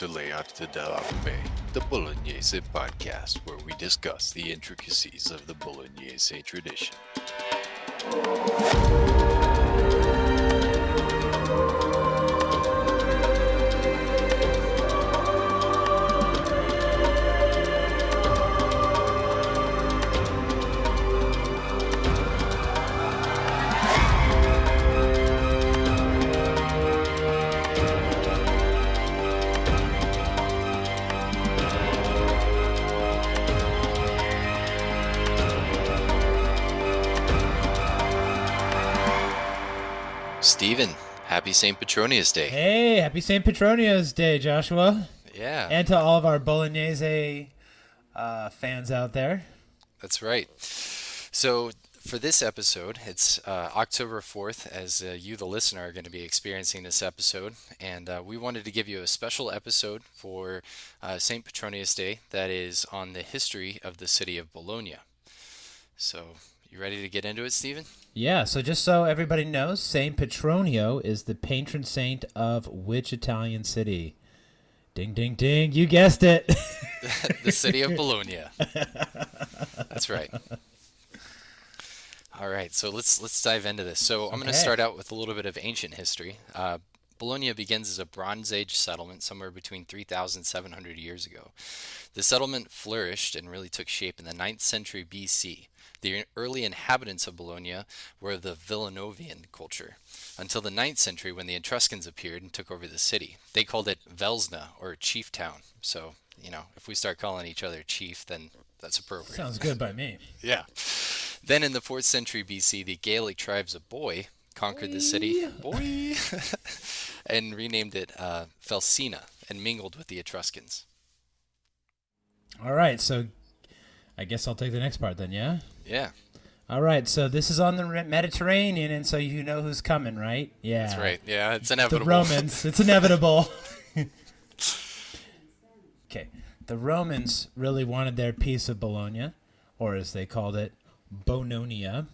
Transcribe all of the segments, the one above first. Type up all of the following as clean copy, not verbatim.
to L'Arte dell'Arte, the Bolognese podcast where we discuss the intricacies of the Bolognese tradition. Steven, happy St. Petronius Day. Hey, happy St. Petronius Day, Joshua. Yeah. And to all of our Bolognese fans out there. That's right. So for this episode, it's October 4th, as you, the listener, are going to be experiencing this episode. And we wanted to give you a special episode for St. Petronius Day that is on the history of the city of Bologna. So you ready to get into it, Steven? Yeah, so just so everybody knows, St. Petronio is the patron saint of which Italian city? Ding, ding, ding. You guessed it. The city of Bologna. That's right. All right, so let's dive into this. So I'm going to start out with a little bit of ancient history. Bologna begins as a Bronze Age settlement somewhere between 3,700 years ago. The settlement flourished and really took shape in the 9th century BC. The early inhabitants of Bologna were of the Villanovian culture, until the 9th century when the Etruscans appeared and took over the city. They called it Velsna, or chief town. So, if we start calling each other chief, then that's appropriate. Sounds good by me. Yeah. Then in the 4th century BC, the Gaelic tribes of Boy conquered the city, and renamed it Felsina, and mingled with the Etruscans. All right, so I guess I'll take the next part then, yeah? Yeah. All right, so this is on the Mediterranean, and so you know who's coming, right? Yeah. That's right. Yeah, it's inevitable. The Romans. It's inevitable. Okay. The Romans really wanted their piece of Bologna, or as they called it, Bononia.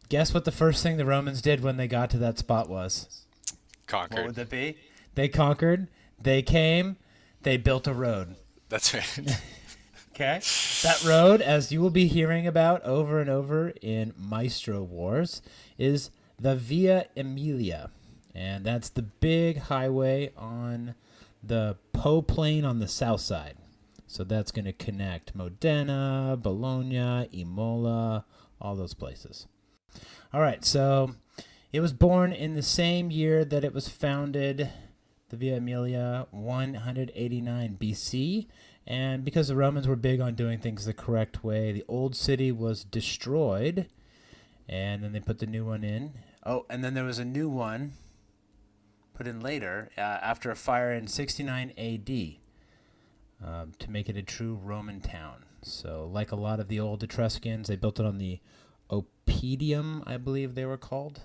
Guess what the first thing the Romans did when they got to that spot was? Conquered. What would that be? They conquered. They came. They built a road. That's right. Okay. That road, as you will be hearing about over and over in Maestro Wars, is the Via Emilia. And that's the big highway on the Po Plain on the south side. So that's going to connect Modena, Bologna, Imola, all those places. All right, so it was born in the same year that it was founded, the Via Emilia, 189 BC. And because the Romans were big on doing things the correct way, the old city was destroyed, and then they put the new one in. Oh, and then there was a new one put in later after a fire in 69 AD to make it a true Roman town. So like a lot of the old Etruscans, they built it on the Oppidum, I believe they were called.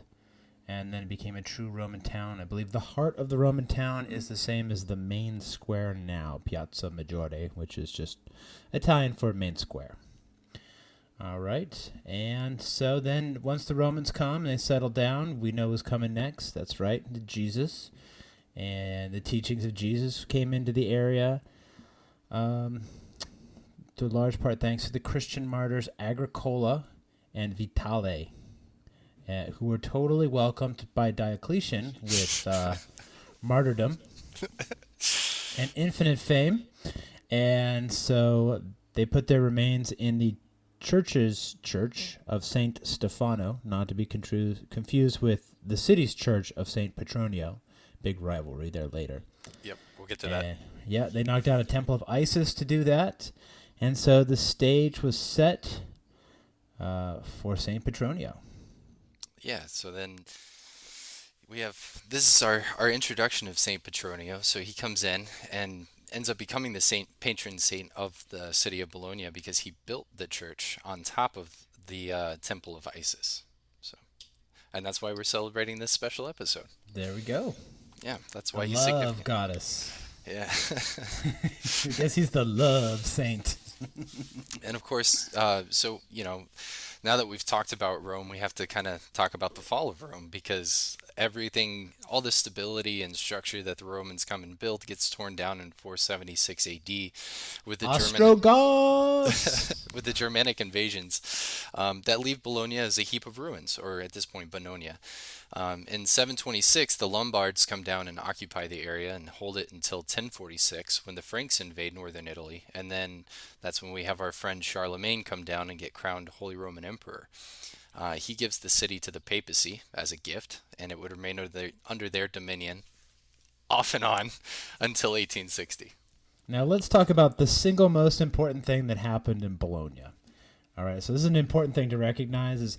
And then it became a true Roman town. I believe the heart of the Roman town is the same as the main square now, Piazza Maggiore, which is just Italian for main square. All right. And so then once the Romans come and they settle down, we know who's coming next. That's right, Jesus. And the teachings of Jesus came into the area, to a large part thanks to the Christian martyrs Agricola and Vitale, who were totally welcomed by Diocletian with martyrdom and infinite fame. And so they put their remains in the church of St. Stefano, not to be confused with the city's church of St. Petronio. Big rivalry there later. Yep, we'll get to that. Yeah, they knocked down a temple of Isis to do that. And so the stage was set for St. Petronio. Yeah, so then this is our introduction of St. Petronio. So he comes in and ends up becoming the patron saint of the city of Bologna because he built the church on top of the temple of Isis. And that's why we're celebrating this special episode. There we go. Yeah, that's why he's love significant. Goddess. Yeah. I guess he's the love saint. And of course, now that we've talked about Rome, we have to kind of talk about the fall of Rome because everything, all the stability and structure that the Romans come and build gets torn down in 476 AD with the Ostrogoths. with the Germanic invasions that leave Bologna as a heap of ruins, or at this point, Bononia. In 726, the Lombards come down and occupy the area and hold it until 1046 when the Franks invade northern Italy. And then that's when we have our friend Charlemagne come down and get crowned Holy Roman Emperor. He gives the city to the papacy as a gift, and it would remain under their dominion off and on until 1860. Now let's talk about the single most important thing that happened in Bologna. All right, so this is an important thing to recognize is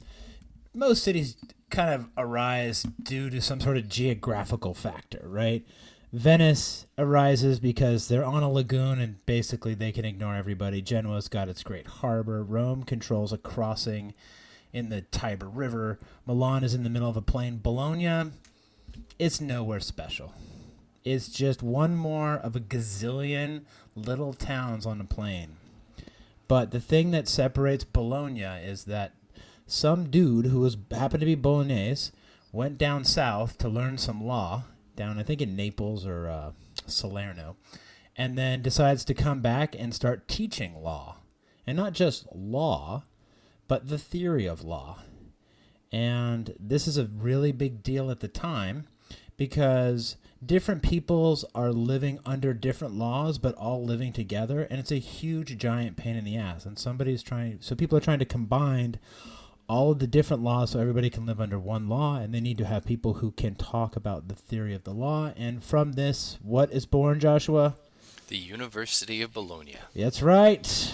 most cities kind of arise due to some sort of geographical factor, right? Venice arises because they're on a lagoon and basically they can ignore everybody. Genoa's got its great harbor. Rome controls a crossing in the Tiber River. Milan is in the middle of a plain. Bologna, it's nowhere special. It's just one more of a gazillion little towns on a plain. But the thing that separates Bologna is that some dude who happened to be Bolognese went down south to learn some law, down I think in Naples or Salerno, and then decides to come back and start teaching law. And not just law, but the theory of law. And this is a really big deal at the time because different peoples are living under different laws but all living together, and it's a huge giant pain in the ass. And people are trying to combine all of the different laws so everybody can live under one law, and they need to have people who can talk about the theory of the law. And from this, what is born, Joshua? The University of Bologna. That's right.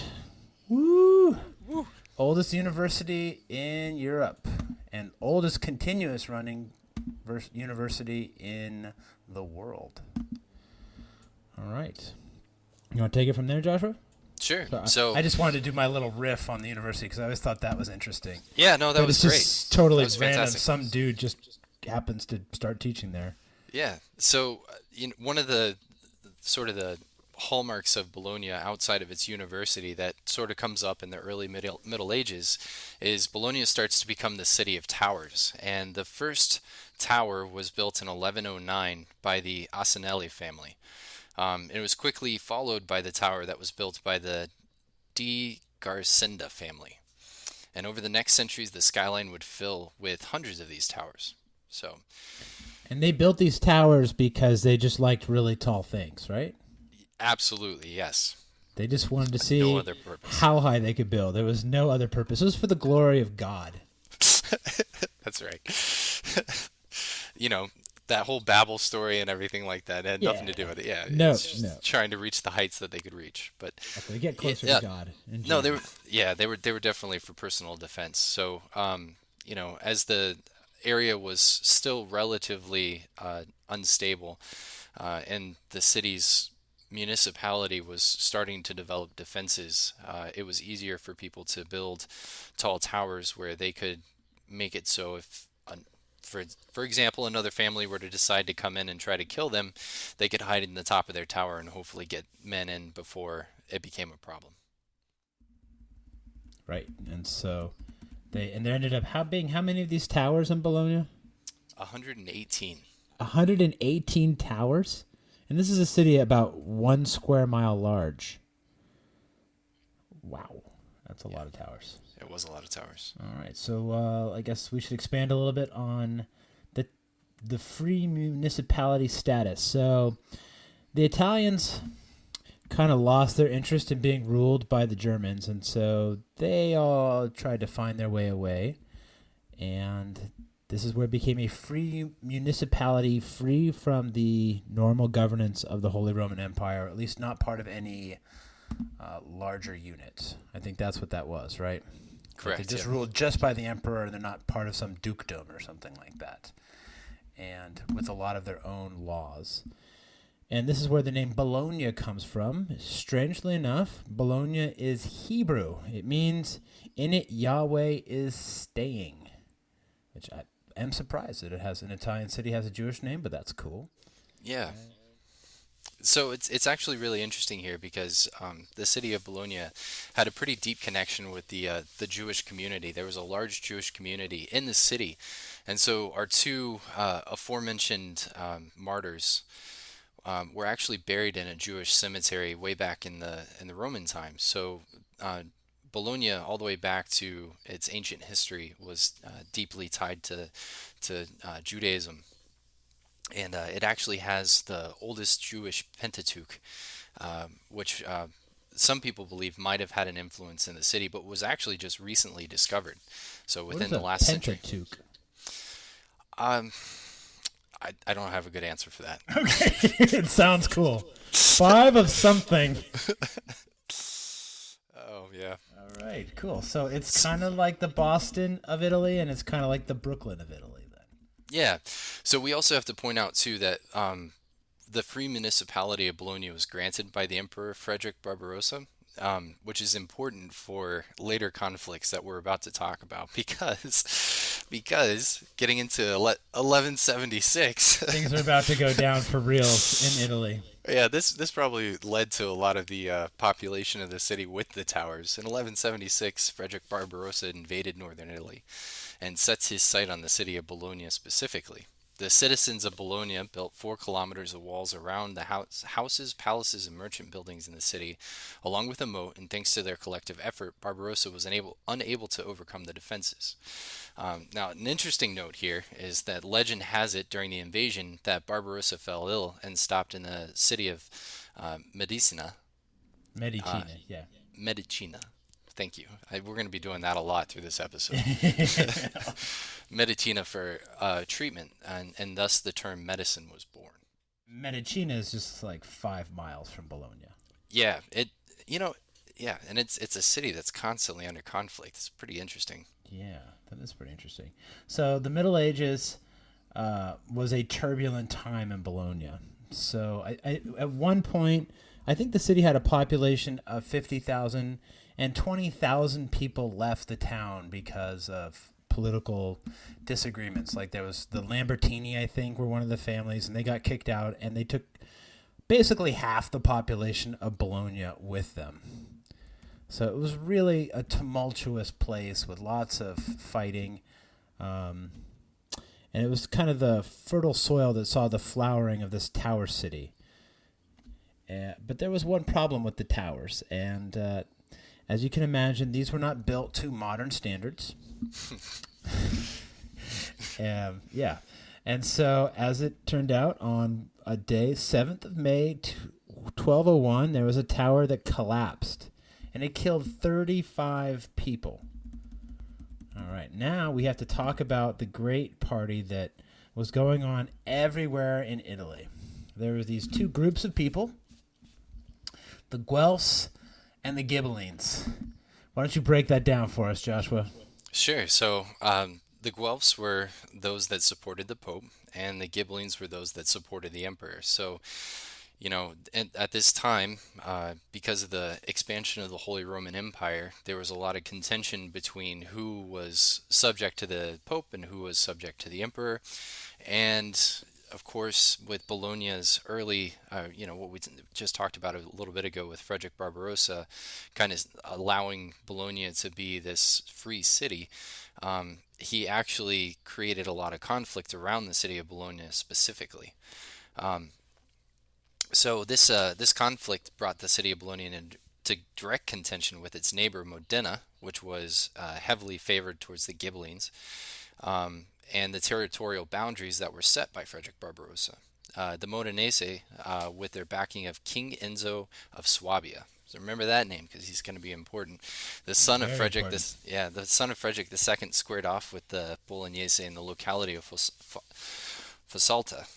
Woo! Woo. Oldest university in Europe and oldest continuous running university in the world. All right. You want to take it from there, Joshua? Sure. So I just wanted to do my little riff on the university because I always thought that was interesting. Yeah, no, that was great. It's just totally random. Fantastic. Some dude just happens to start teaching there. Yeah. So one of the sort of the hallmarks of Bologna outside of its university that sort of comes up in the early Middle Ages is Bologna starts to become the city of towers. And the first tower was built in 1109 by the Asinelli family. It was quickly followed by the tower that was built by the Di Garcinda family. And over the next centuries, the skyline would fill with hundreds of these towers. And they built these towers because they just liked really tall things, right? Absolutely, yes. They just wanted to see how high they could build. There was no other purpose. It was for the glory of God. That's right. That whole Babel story and everything like that had nothing to do with it. Yeah, no. Trying to reach the heights that they could reach, but they get closer to God. No, they were definitely for personal defense. So, as the area was still relatively unstable, and the city's municipality was starting to develop defenses, it was easier for people to build tall towers where they could make it so if for example, another family were to decide to come in and try to kill them, they could hide in the top of their tower and hopefully get men in before it became a problem. Right, and so there ended up how many of these towers in Bologna? 118. 118 towers, and this is a city about 1 square mile large. Wow, that's a lot of towers. It was a lot of towers. All right, so I guess we should expand a little bit on the free municipality status. So the Italians kind of lost their interest in being ruled by the Germans, and so they all tried to find their way away. And this is where it became a free municipality, free from the normal governance of the Holy Roman Empire, or at least not part of any larger unit. I think that's what that was, right? Correct. Like they're just ruled just by the emperor, and they're not part of some dukedom or something like that. And with a lot of their own laws. And this is where the name Bologna comes from. Strangely enough, Bologna is Hebrew. It means, in it Yahweh is staying. Which I am surprised that an Italian city has a Jewish name, but that's cool. Yeah. So it's actually really interesting here because the city of Bologna had a pretty deep connection with the Jewish community. There was a large Jewish community in the city, And so our two aforementioned martyrs were actually buried in a Jewish cemetery way back in the Roman times. So Bologna, all the way back to its ancient history, was deeply tied to Judaism, and it actually has the oldest Jewish Pentateuch, which some people believe might have had an influence in the city, but was actually just recently discovered. So What is within the a last century. Pentateuch? Um, I don't have a good answer for that. Okay, it sounds cool. Five of something. Oh yeah. All right, cool. So it's kind of like the Boston of Italy, and it's kind of like the Brooklyn of Italy, then. Yeah. So we also have to point out too that the free municipality of Bologna was granted by the Emperor Frederick Barbarossa, which is important for later conflicts that we're about to talk about because getting into 1176. Things are about to go down for reals in Italy. Yeah, this probably led to a lot of the population of the city with the towers. In 1176, Frederick Barbarossa invaded northern Italy and sets his sight on the city of Bologna specifically. The citizens of Bologna built 4 kilometers of walls around the houses, palaces, and merchant buildings in the city, along with a moat, and thanks to their collective effort, Barbarossa was unable to overcome the defenses. Now, an interesting note here is that legend has it during the invasion that Barbarossa fell ill and stopped in the city of Medicina. Medicina, yeah. Medicina. Thank you. We're going to be doing that a lot through this episode. Medicina for treatment, and thus the term medicine was born. Medicina is just like 5 miles from Bologna. Yeah, yeah, and it's a city that's constantly under conflict. It's pretty interesting. Yeah, that is pretty interesting. So the Middle Ages was a turbulent time in Bologna. So at one point, I think the city had a population of 50,000, and 20,000 people left the town because of political disagreements. Like there was the Lambertini, I think, were one of the families, and they got kicked out, and they took basically half the population of Bologna with them. So it was really a tumultuous place with lots of fighting. And it was kind of the fertile soil that saw the flowering of this tower city. But there was one problem with the towers. And as you can imagine, these were not built to modern standards. Yeah. And so, as it turned out, on a day, 7th of May, 1201, there was a tower that collapsed. And it killed 35 people. All right, now we have to talk about the great party that was going on everywhere in Italy. There were these two groups of people, the Guelphs and the Ghibellines. Why don't you break that down for us, Joshua? Sure. So the Guelphs were those that supported the Pope, and the Ghibellines were those that supported the Emperor. So, at this time, because of the expansion of the Holy Roman Empire, there was a lot of contention between who was subject to the Pope and who was subject to the Emperor. And of course, with Bologna's early, what we just talked about a little bit ago with Frederick Barbarossa, kind of allowing Bologna to be this free city, he actually created a lot of conflict around the city of Bologna specifically. So this conflict brought the city of Bologna into direct contention with its neighbor Modena, which was heavily favored towards the Ghibellines, and the territorial boundaries that were set by Frederick Barbarossa. The Modenese, with their backing of King Enzo of Swabia. So remember that name because he's going to be important. The son of Frederick, the son of Frederick II, squared off with the Bolognese in the locality of Fosalta,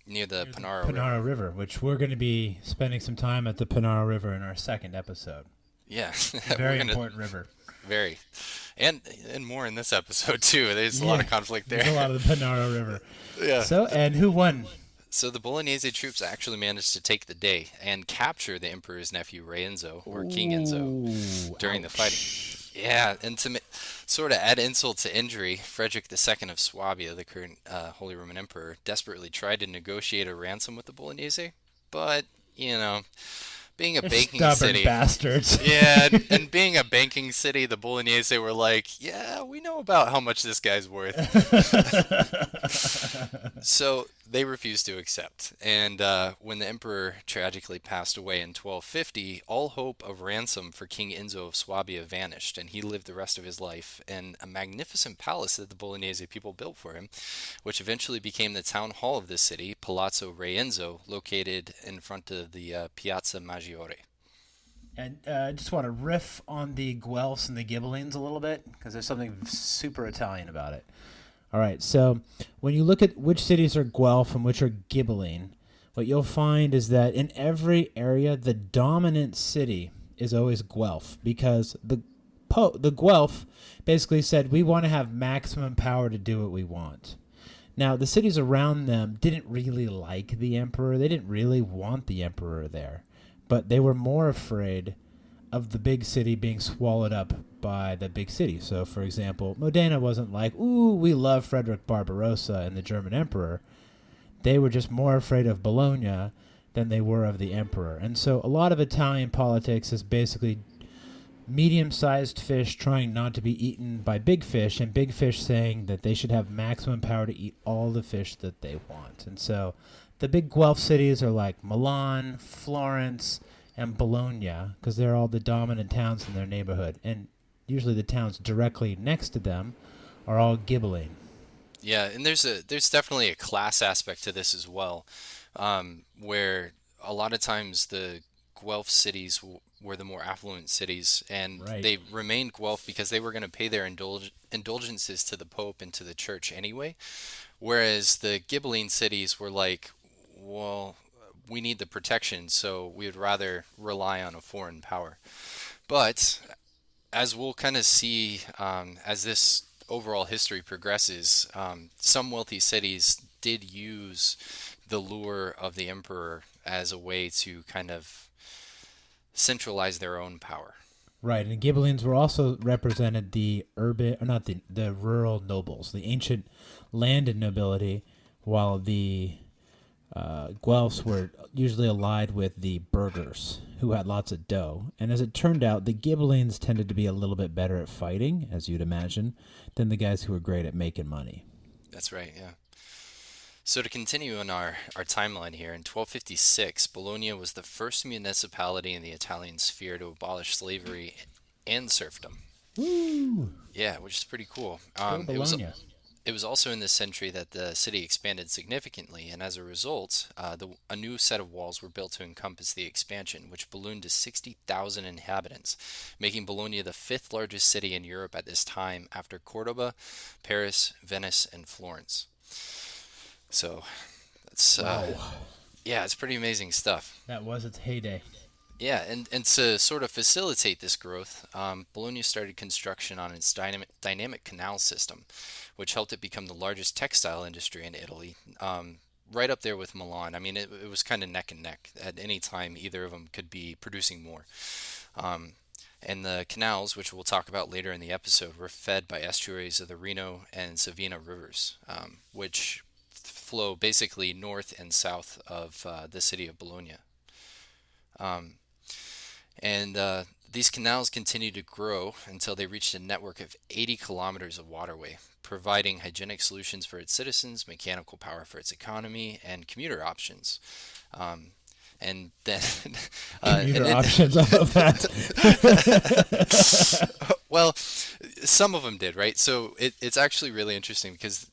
near the Panaro River, which we're going to be spending some time at the Panaro River in our second episode. Yeah, very important river. Very, and more in this episode too. There's a lot of conflict there. There's a lot of the Panaro River. Yeah. So, and who won? So the Bolognese troops actually managed to take the day and capture the emperor's nephew Enzo, or King Enzo, during the fighting. Yeah, and to sort of add insult to injury, Frederick II of Swabia, the current Holy Roman Emperor, desperately tried to negotiate a ransom with the Bolognese, but being a They're banking stubborn city. bastards. Yeah, and being a banking city, the Bolognese were like, yeah, we know about how much this guy's worth. So they refused to accept. And when the emperor tragically passed away in 1250, all hope of ransom for King Enzo of Swabia vanished, and he lived the rest of his life in a magnificent palace that the Bolognese people built for him, which eventually became the town hall of the city, Palazzo Re Enzo, located in front of the Piazza Maggiore. And I just want to riff on the Guelphs and the Ghibellines a little bit because there's something super Italian about it. All right, so when you look at which cities are Guelph and which are Ghibelline, what you'll find is that in every area, the dominant city is always Guelph because the Guelph basically said we want to have maximum power to do what we want. Now, the cities around them didn't really like the emperor. They didn't really want the emperor there, but they were more afraid of the big city being swallowed up by the big city. So, for example, Modena wasn't like, ooh, we love Frederick Barbarossa and the German emperor. They were just more afraid of Bologna than they were of the emperor. And so a lot of Italian politics is basically medium-sized fish trying not to be eaten by big fish, and big fish saying that they should have maximum power to eat all the fish that they want. And so the big Guelph cities are like Milan, Florence, and Bologna, because they're all the dominant towns in their neighborhood. And usually the towns directly next to them are all Ghibelline. Yeah, and there's definitely a class aspect to this as well, where a lot of times the Guelph cities were the more affluent cities, and Right. they remained Guelph because they were going to pay their indulgences to the Pope and to the Church anyway. Whereas the Ghibelline cities were like, well, we need the protection, so we would rather rely on a foreign power. But as we'll kind of see as this overall history progresses, some wealthy cities did use the lure of the emperor as a way to kind of centralize their own power. Right, and Ghibellines were also represented the urban, or not the rural nobles, the ancient landed nobility, while the Guelphs were usually allied with the burghers, who had lots of dough. And as it turned out, the Ghibellines tended to be a little bit better at fighting, as you'd imagine, than the guys who were great at making money. That's right, yeah. So to continue on our timeline here, in 1256, Bologna was the first municipality in the Italian sphere to abolish slavery and serfdom. Woo! Yeah, which is pretty cool. Go Bologna. It was also in this century that the city expanded significantly, and as a result, a new set of walls were built to encompass the expansion, which ballooned to 60,000 inhabitants, making Bologna the fifth largest city in Europe at this time after Cordoba, Paris, Venice, and Florence. So that's Wow. yeah, it's pretty amazing stuff. That was its heyday. Yeah, and to sort of facilitate this growth, Bologna started construction on its dynamic canal system, which helped it become the largest textile industry in Italy, right up there with Milan. I mean, it was kind of neck and neck. At any time, either of them could be producing more. Um, and the canals, which we'll talk about later in the episode, were fed by estuaries of the Reno and Savina rivers, which flow basically north and south of the city of Bologna. Um, and these canals continued to grow until they reached a network of 80 kilometers of waterway, providing hygienic solutions for its citizens, mechanical power for its economy, and commuter options. And then Commuter options. I love that. well, some of them did, right? So it's actually really interesting because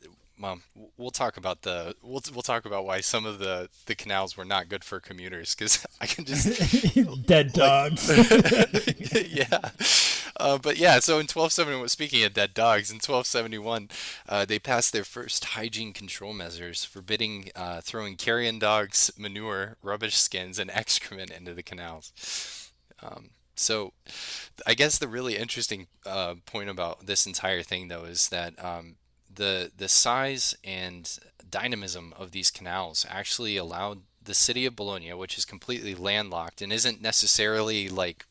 we'll talk about we'll talk about why some of the canals were not good for commuters because I can just Dead dogs. yeah. But yeah, so in 1271, speaking of dead dogs, in 1271, they passed their first hygiene control measures, forbidding throwing carrion dogs, manure, rubbish skins, and excrement into the canals. So I guess the really interesting point about this entire thing, though, is that the size and dynamism of these canals actually allowed the city of Bologna, which is completely landlocked and isn't necessarily like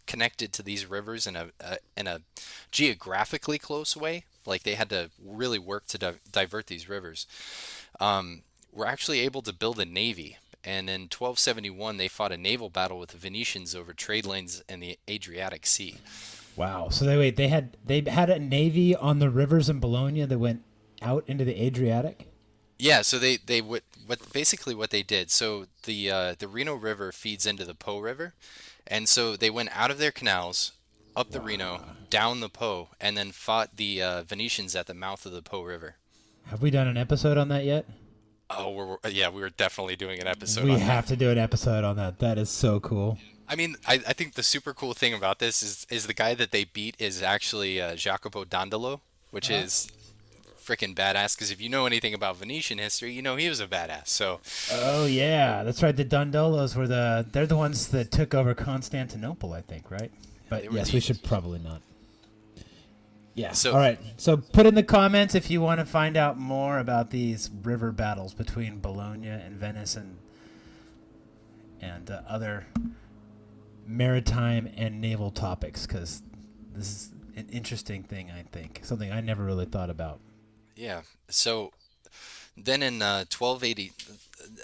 connected to these rivers in a geographically close way. Like they had to really work to divert these rivers. We're actually able to build a navy And in 1271, they fought a naval battle with the Venetians over trade lanes in the Adriatic Sea. Wow. So they had a navy on the rivers in Bologna that went out into the Adriatic. Yeah, so they what basically what they did. So the Reno River feeds into the Po River, and so they went out of their canals, up the Reno, down the Po, and then fought the Venetians at the mouth of the Po River. Have we done an episode on that yet? Oh, yeah, we were definitely doing an episode We on have that. to do an episode on that. That is so cool. I mean, I think the super cool thing about this is the guy that they beat is actually Jacopo Dandolo, which is freaking badass. Because if you know anything about Venetian history, you know he was a badass. So Oh yeah, that's right. The Dondolos they're the ones that took over Constantinople, I think, right? they But were yes, we should probably not. Yeah. so All right. So put in the comments if you want to find out more about these river battles between Bologna and Venice and other maritime and naval topics, because this is an interesting thing. I think something I never really thought about. yeah. So then in 1280,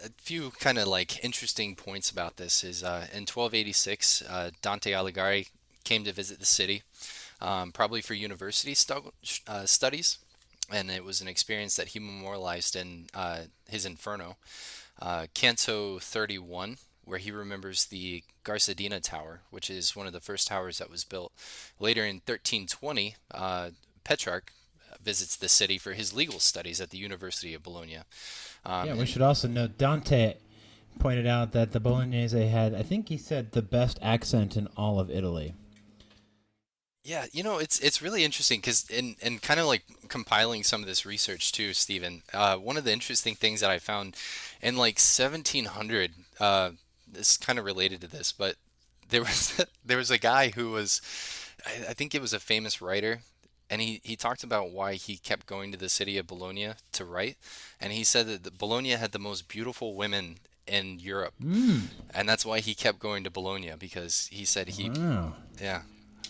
a few kind of like interesting points about this is in 1286, Dante Alighieri came to visit the city, probably for university studies, and it was an experience that he memorialized in his Inferno, Canto 31, where he remembers the Garciadina Tower, which is one of the first towers that was built. Later in 1320, Petrarch visits the city for his legal studies at the University of Bologna. Yeah, we And should also note Dante pointed out that the Bolognese had, I think he said, the best accent in all of Italy. yeah, it's really interesting because in kind of like compiling some of this research too, Stephen. One of the interesting things that I found in like 1700, this kind of related to this, but there was there was a guy who was, I think it was a famous writer, and he talked about why he kept going to the city of Bologna to write, and he said that Bologna had the most beautiful women in Europe, and that's why he kept going to Bologna because he said Wow. yeah,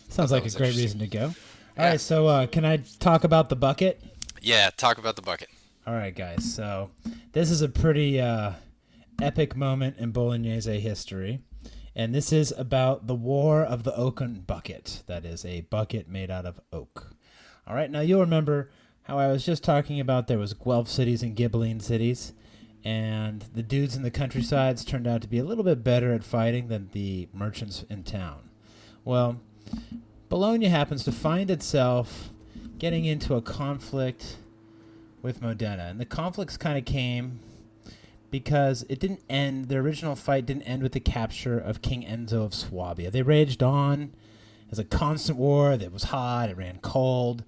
Sounds that like a was great interesting. reason to go. All Yeah. right, so can I talk about the bucket? Yeah, talk about the bucket. All right, guys. So this is a pretty epic moment in Bolognese history, and this is about the War of the Oaken Bucket. That is a bucket made out of oak. All right, now you'll remember how I was just talking about there was Guelph cities and Ghibelline cities, and the dudes in the countrysides turned out to be a little bit better at fighting than the merchants in town. Well, Bologna happens to find itself getting into a conflict with Modena, and the conflicts kind of came because it didn't end. The original fight didn't end with the capture of King Enzo of Swabia. They raged on as a constant war that was hot. It ran cold,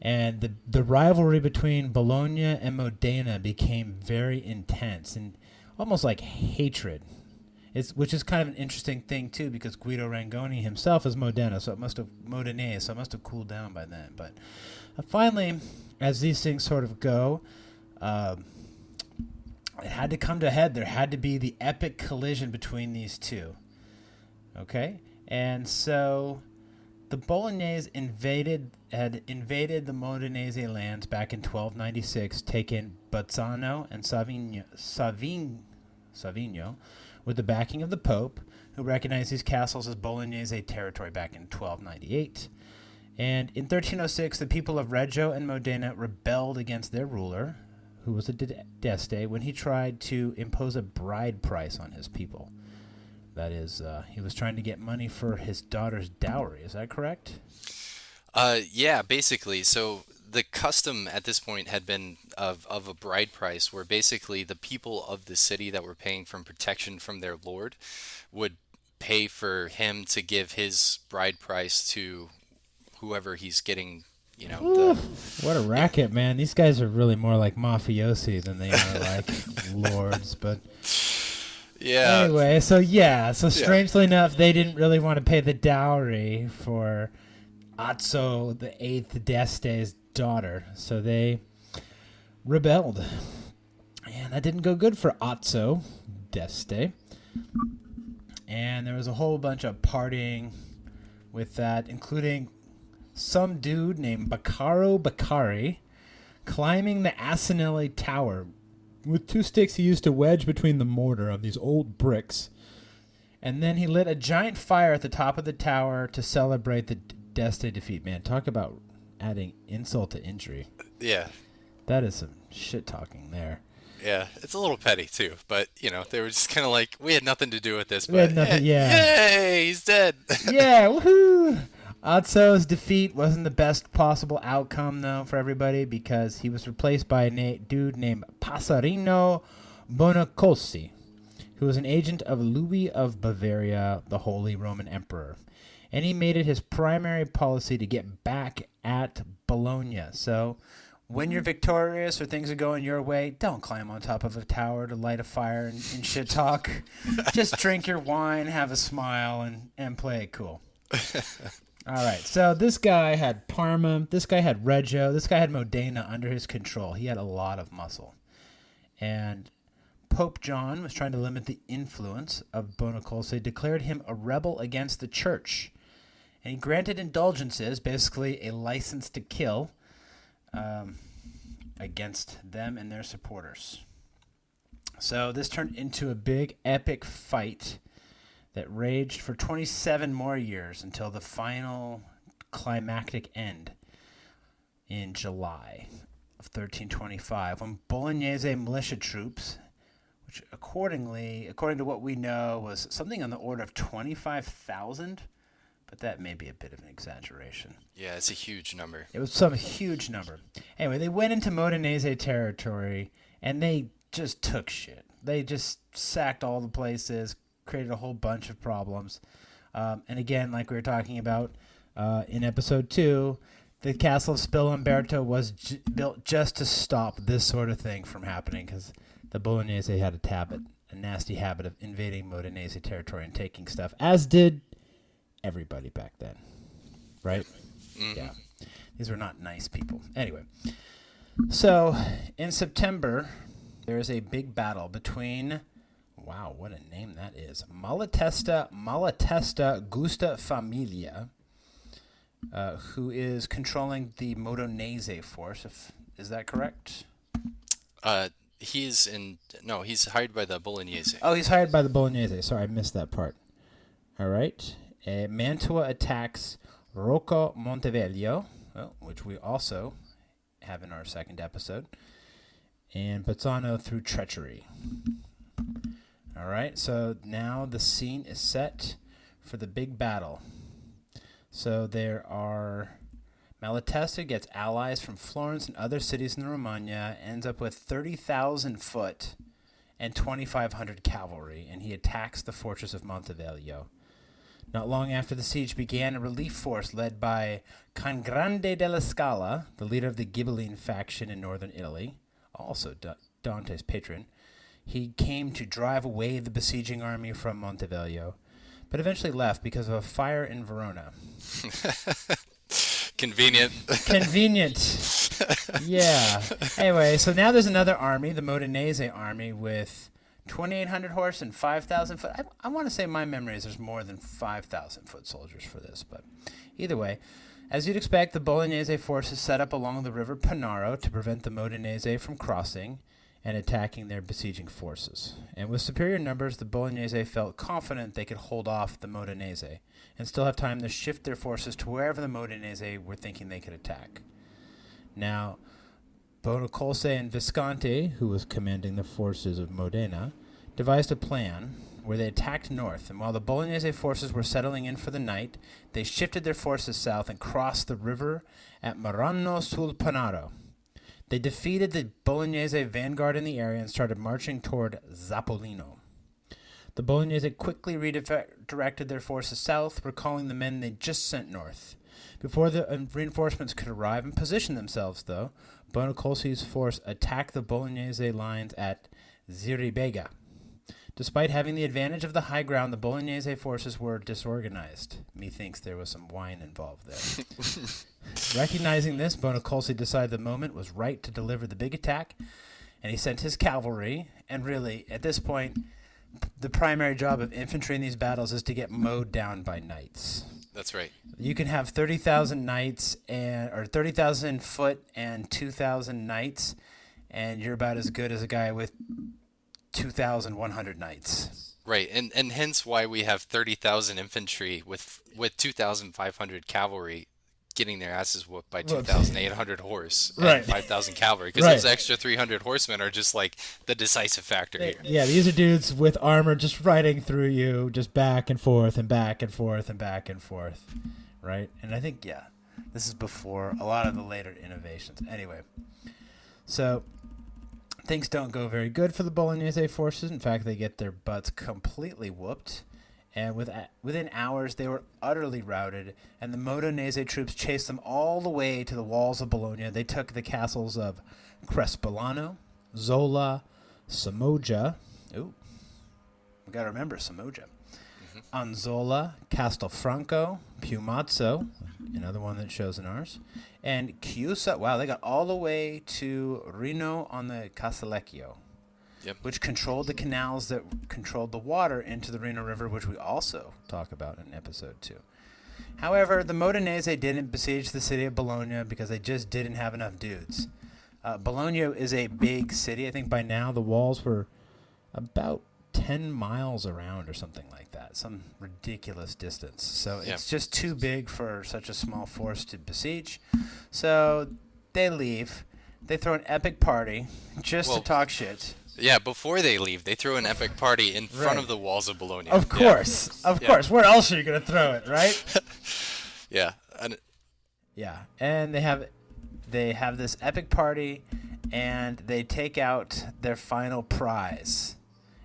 and the rivalry between Bologna and Modena became very intense and almost like hatred. Which is kind of an interesting thing too, because Guido Rangoni himself is Modenese, so it must have cooled down by then. But finally, as these things sort of go, it had to come to a head. There had to be the epic collision between these two. Okay, and so the Bolognese had invaded the Modenese lands back in 1296, taken Bazzano and Savigno with the backing of the Pope, who recognized these castles as Bolognese territory back in 1298. And in 1306, the people of Reggio and Modena rebelled against their ruler, who was a D'Este, when he tried to impose a bride price on his people. That is, he was trying to get money for his daughter's dowry. Is that correct? Yeah, basically. So the custom at this point had been of a bride price, where basically the people of the city that were paying for protection from their lord would pay for him to give his bride price to whoever he's getting, Ooh, the what a racket, man. These guys are really more like mafiosi than they are like lords. But yeah, anyway, so yeah. strangely enough, they didn't really want to pay the dowry for Azzo the Eighth D'Este's daughter, so they rebelled. And that didn't go good for Azzo d'Este. And there was a whole bunch of partying with that, including some dude named Baccaro Baccari climbing the Asinelli Tower, With 2 sticks he used to wedge between the mortar of these old bricks. And then he lit a giant fire at the top of the tower to celebrate the D'Este defeat. Man, talk about adding insult to injury. Yeah. That is some shit talking there. Yeah, it's a little petty too, but they were just kind of like, we had nothing to do with this, We had nothing, yay, he's dead. Yeah, woohoo! Azzo's defeat wasn't the best possible outcome, though, for everybody, because he was replaced by a dude named Passarino Bonacolsi, who was an agent of Louis of Bavaria, the Holy Roman Emperor. And he made it his primary policy to get back at Bologna. So, when you're victorious or things are going your way, don't climb on top of a tower to light a fire and shit talk. Just drink your wine, have a smile, and play it cool. All right, so this guy had Parma, this guy had Reggio, this guy had Modena under his control. He had a lot of muscle. And Pope John was trying to limit the influence of Bonacolsi, declared him a rebel against the church. And he granted indulgences, basically a license to kill, against them and their supporters. So this turned into a big epic fight that raged for 27 more years until the final climactic end in July of 1325, when Bolognese militia troops, which according to what we know, was something on the order of 25,000, but that may be a bit of an exaggeration. Yeah, it's a huge number. It was some huge number. Anyway, they went into Modenese territory, and they just took shit. They just sacked all the places, created a whole bunch of problems. And again, like we were talking about in episode 2, the castle of Spilimberto was built just to stop this sort of thing from happening, because the Bolognese had a nasty habit of invading Modenese territory and taking stuff, as did everybody back then, right? Mm-hmm. Yeah. These were not nice people. Anyway, so in September, there is a big battle between, wow, what a name that is, Malatesta Gusta Familia, who is controlling the Modenese force. Is that correct? He's hired by the Bolognese. Oh, he's hired by the Bolognese. Sorry, I missed that part. All right. Mantua attacks Rocco Monteveglio, which we also have in our second episode, and Bazzano through treachery. All right, so now the scene is set for the big battle. So there are Malatesta gets allies from Florence and other cities in the Romagna, ends up with 30,000 foot and 2,500 cavalry, and he attacks the fortress of Monteveglio. Not long after the siege began, a relief force led by Cangrande della Scala, the leader of the Ghibelline faction in northern Italy, also Dante's patron. He came to drive away the besieging army from Monteveglio, but eventually left because of a fire in Verona. Convenient. Yeah. Anyway, so now there's another army, the Modenese army, with 2,800 horse and 5,000 foot. I want to say my memory is there's more than 5,000 foot soldiers for this, but either way, as you'd expect, the Bolognese forces set up along the river Panaro to prevent the Modenese from crossing and attacking their besieging forces. And with superior numbers, the Bolognese felt confident they could hold off the Modenese and still have time to shift their forces to wherever the Modenese were thinking they could attack. Now, Bonacolsi and Visconti, who was commanding the forces of Modena, devised a plan where they attacked north, and while the Bolognese forces were settling in for the night, they shifted their forces south and crossed the river at Marano sul Panaro. They defeated the Bolognese vanguard in the area and started marching toward Zappolino. The Bolognese quickly redirected their forces south, recalling the men they just sent north. Before the reinforcements could arrive and position themselves, though, Bonacolsi's force attacked the Bolognese lines at Ziribega. Despite having the advantage of the high ground, the Bolognese forces were disorganized. Methinks there was some wine involved there. Recognizing this, Bonacolsi decided the moment was right to deliver the big attack, and he sent his cavalry, and really, at this point, the primary job of infantry in these battles is to get mowed down by knights. That's right. You can have 30,000 knights or 30,000 foot and 2,000 knights, and you're about as good as a guy with 2,100 knights. Right, and hence why we have 30,000 infantry with 2,500 cavalry getting their asses whooped by 2,800 horse and Right. 5,000 cavalry, because Right. those extra 300 horsemen are just like the decisive factor here. Yeah, these are dudes with armor just riding through you, just back and forth and back and forth and back and forth, right? And I think, yeah, this is before a lot of the later innovations. Anyway, so things don't go very good for the Bolognese forces. In fact, they get their butts completely whooped. And within hours, they were utterly routed, and the Modenese troops chased them all the way to the walls of Bologna. They took the castles of Crespellano, Zola, Samoja. Ooh, we got to remember Samoja. Anzola, Castelfranco, Piumazzo, another one that shows in ours, and Chiusa. Wow, they got all the way to Reno on the Castellecchio. Yep. Which controlled the canals that controlled the water into the Reno River, which we also talk about in episode 2. However, the Modenese didn't besiege the city of Bologna because they just didn't have enough dudes. Bologna is a big city. I think by now the walls were about 10 miles around or something like that, some ridiculous distance. So it's just too big for such a small force to besiege. So they leave. They throw an epic party just to talk shit. Yeah, before they leave, they throw an epic party in front of the walls of Bologna. Of course. Of course. Where else are you going to throw it, right? Yeah. Yeah. And they have this epic party, and they take out their final prize.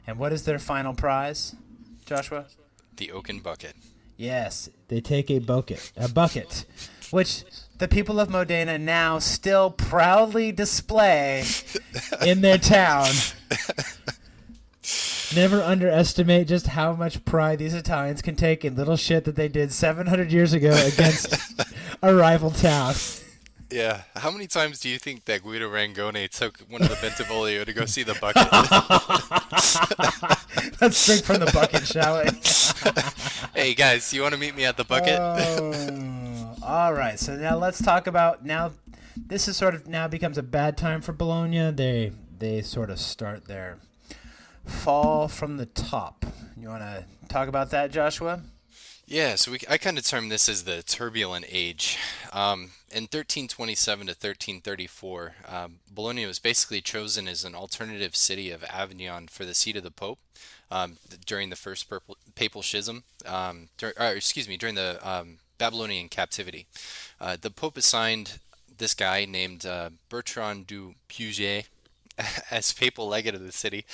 And what is their final prize, Joshua? The oaken bucket. Yes, they take a bucket, which the people of Modena now still proudly display in their town. Never underestimate just how much pride these Italians can take in little shit that they did 700 years ago against a rival town. Yeah. How many times do you think that Guido Rangone took one of the Bentivoglio to go see the bucket? Let's drink from the bucket, shall we? Hey, guys, you want to meet me at the bucket? All right, so now let's talk about this is sort of now becomes a bad time for Bologna. They sort of start their fall from the top. You want to talk about that, Joshua? Yeah, so I kind of term this as the turbulent age. In 1327 to 1334, Bologna was basically chosen as an alternative city of Avignon for the seat of the Pope during the first papal schism, during the Babylonian captivity. The Pope assigned this guy named Bertrand du Puget as papal legate of the city,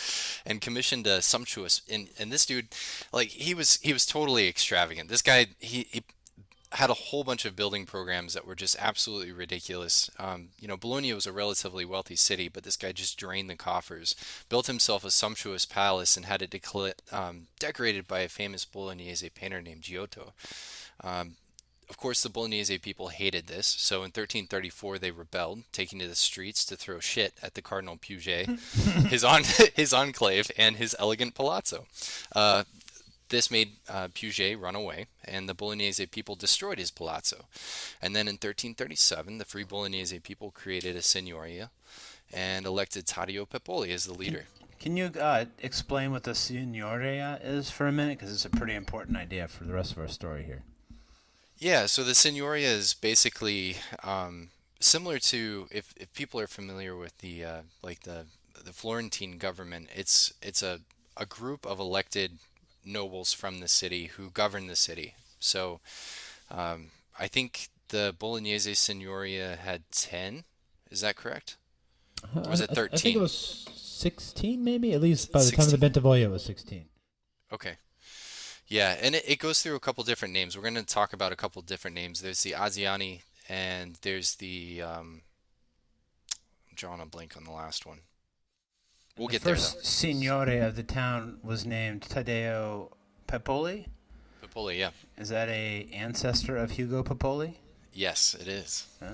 and commissioned a sumptuous. And this dude, like he was totally extravagant. This guy he had a whole bunch of building programs that were just absolutely ridiculous. Bologna was a relatively wealthy city, but this guy just drained the coffers, built himself a sumptuous palace, and had it decorated by a famous Bolognese painter named Giotto. Of course, the Bolognese people hated this, so in 1334 they rebelled, taking to the streets to throw shit at the Cardinal Puget, his enclave, and his elegant palazzo. This made Puget run away, and the Bolognese people destroyed his palazzo. And then in 1337, the Free Bolognese people created a signoria and elected Taddeo Pepoli as the leader. Can you explain what the signoria is for a minute? Because it's a pretty important idea for the rest of our story here. Yeah, so the signoria is basically similar to if people are familiar with the Florentine government. It's a group of elected nobles from the city who govern the city. So I think the Bolognese signoria had 10. Is that correct? Or was it 13? I think it was 16, maybe. At least by the 16. time of the Bentivoglio, it was 16. Okay. Yeah, and it goes through a couple different names. We're going to talk about a couple different names. There's the Asiani, and there's the I'm drawing a blank on the last one. We'll get there, though. The first signore of the town was named Taddeo Pepoli. Pepoli, yeah. Is that a ancestor of Hugo Pepoli? Yes, it is. Oh,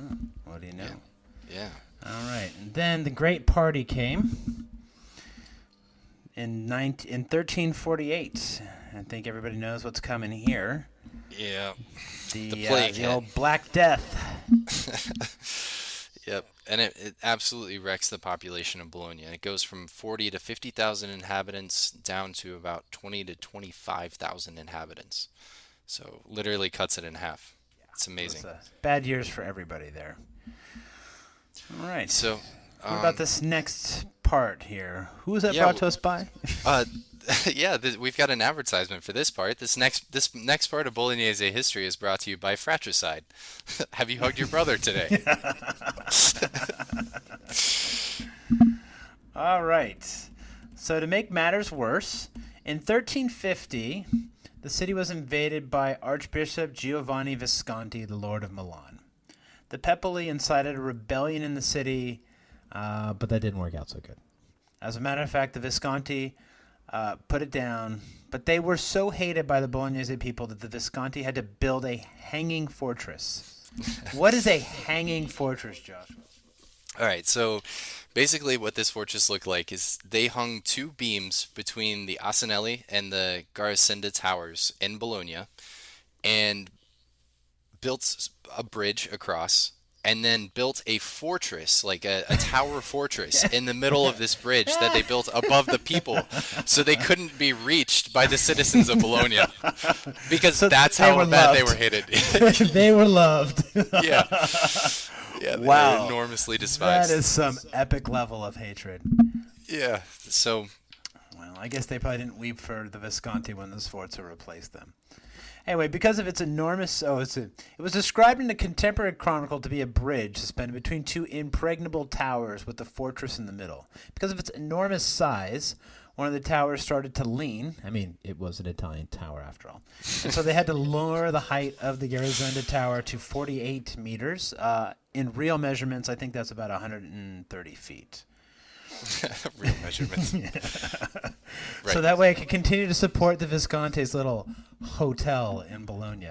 what do you know? Yeah. All right, and then the great party came in 1348. I think everybody knows what's coming here. Yeah. The plague the old Black Death. Yep. And it absolutely wrecks the population of Bologna. It goes from 40 to 50,000 inhabitants down to about 20 to 25,000 inhabitants. So literally cuts it in half. It's Those amazing. bad years for everybody there. All right. So, What about this next part here? Who was that yeah, brought to us by? uh, yeah, we've got an advertisement for this part. This next part of Bolognese history is brought to you by fratricide. Have you hugged your brother today? All right. So to make matters worse, in 1350, the city was invaded by Archbishop Giovanni Visconti, the Lord of Milan. The Pepoli incited a rebellion in the city, but that didn't work out so good. As a matter of fact, the Visconti put it down, but they were so hated by the Bolognese people that the Visconti had to build a hanging fortress. What is a hanging fortress, Joshua? All right, so basically what this fortress looked like is they hung two beams between the Asinelli and the Garacinda towers in Bologna and built a bridge across and then built a fortress, like a tower fortress in the middle of this bridge that they built above the people so they couldn't be reached by the citizens of Bologna because So that's they how were bad they loved. were hated. They were loved. Yeah. Yeah, they Wow. were enormously That despised. is some epic level of hatred. Yeah. So, Well, I guess they probably didn't weep for the Visconti when the Sforza replaced them. Anyway, because of its enormous... it was described in a contemporary chronicle to be a bridge suspended between two impregnable towers with the fortress in the middle. Because of its enormous size, one of the towers started to lean. I mean, it was an Italian tower after all. And so they had to lower the height of the Garizenda Tower to 48 meters. In real measurements, I think that's about 130 feet. real measurements. Right. So that way it could continue to support the Visconti's little hotel in Bologna.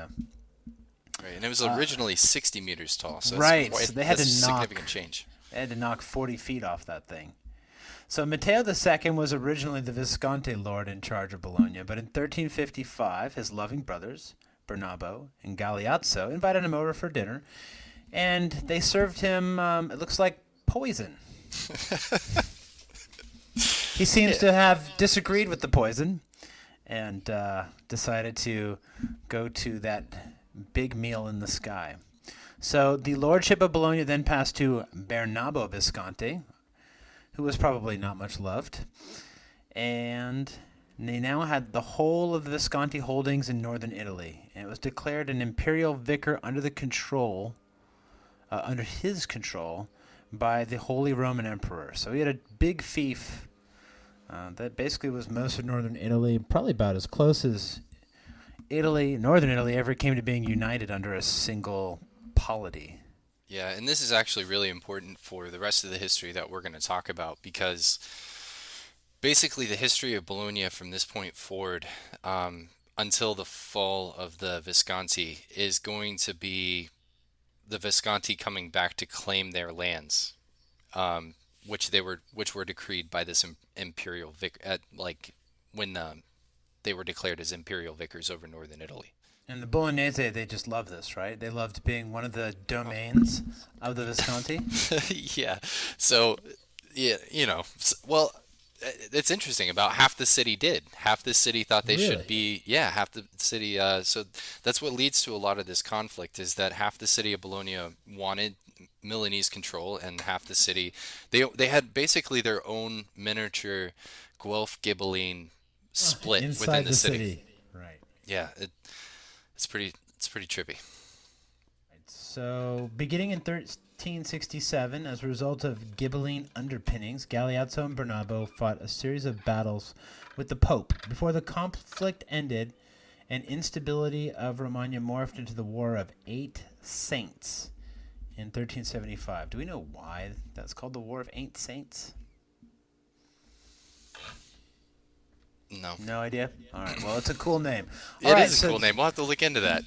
Right, and it was originally 60 meters tall, so Right, that's so they had that's to a knock- significant change. They had to knock 40 feet off that thing. So Matteo II was originally the Visconti lord in charge of Bologna, but in 1355, his loving brothers, Bernabo and Galeazzo, invited him over for dinner, and they served him, it looks like, poison. He seems to have disagreed with the poison and decided to go to that big meal in the sky. So the lordship of Bologna then passed to Bernabo Visconti, who was probably not much loved. And they now had the whole of the Visconti holdings in northern Italy. And it was declared an imperial vicar under his control by the Holy Roman Emperor. So he had a big fief that basically was most of northern Italy, probably about as close as northern Italy, ever came to being united under a single polity. Yeah, and this is actually really important for the rest of the history that we're going to talk about because basically the history of Bologna from this point forward until the fall of the Visconti is going to be the Visconti coming back to claim their lands, which were decreed by this imperial vic when they were declared as imperial vicars over northern Italy. And the Bolognese, they just love this, right? They loved being one of the domains of the Visconti. Yeah. So, yeah, well, it's interesting. About half the city did. Half the city thought they should be. Yeah, half the city. So that's what leads to a lot of this conflict is that half the city of Bologna wanted Milanese control, and half the city they had basically their own miniature Guelph Ghibelline split Inside within the city. city. Right. Yeah, it's pretty trippy. So, beginning in 1367, as a result of Ghibelline underpinnings, Galeazzo and Bernabo fought a series of battles with the Pope. Before the conflict ended, and instability of Romagna morphed into the War of Eight Saints in 1375. Do we know why that's called the War of Eight Saints? No. No idea? All right, well, it's a cool name. It is a cool name. We'll have to look into that.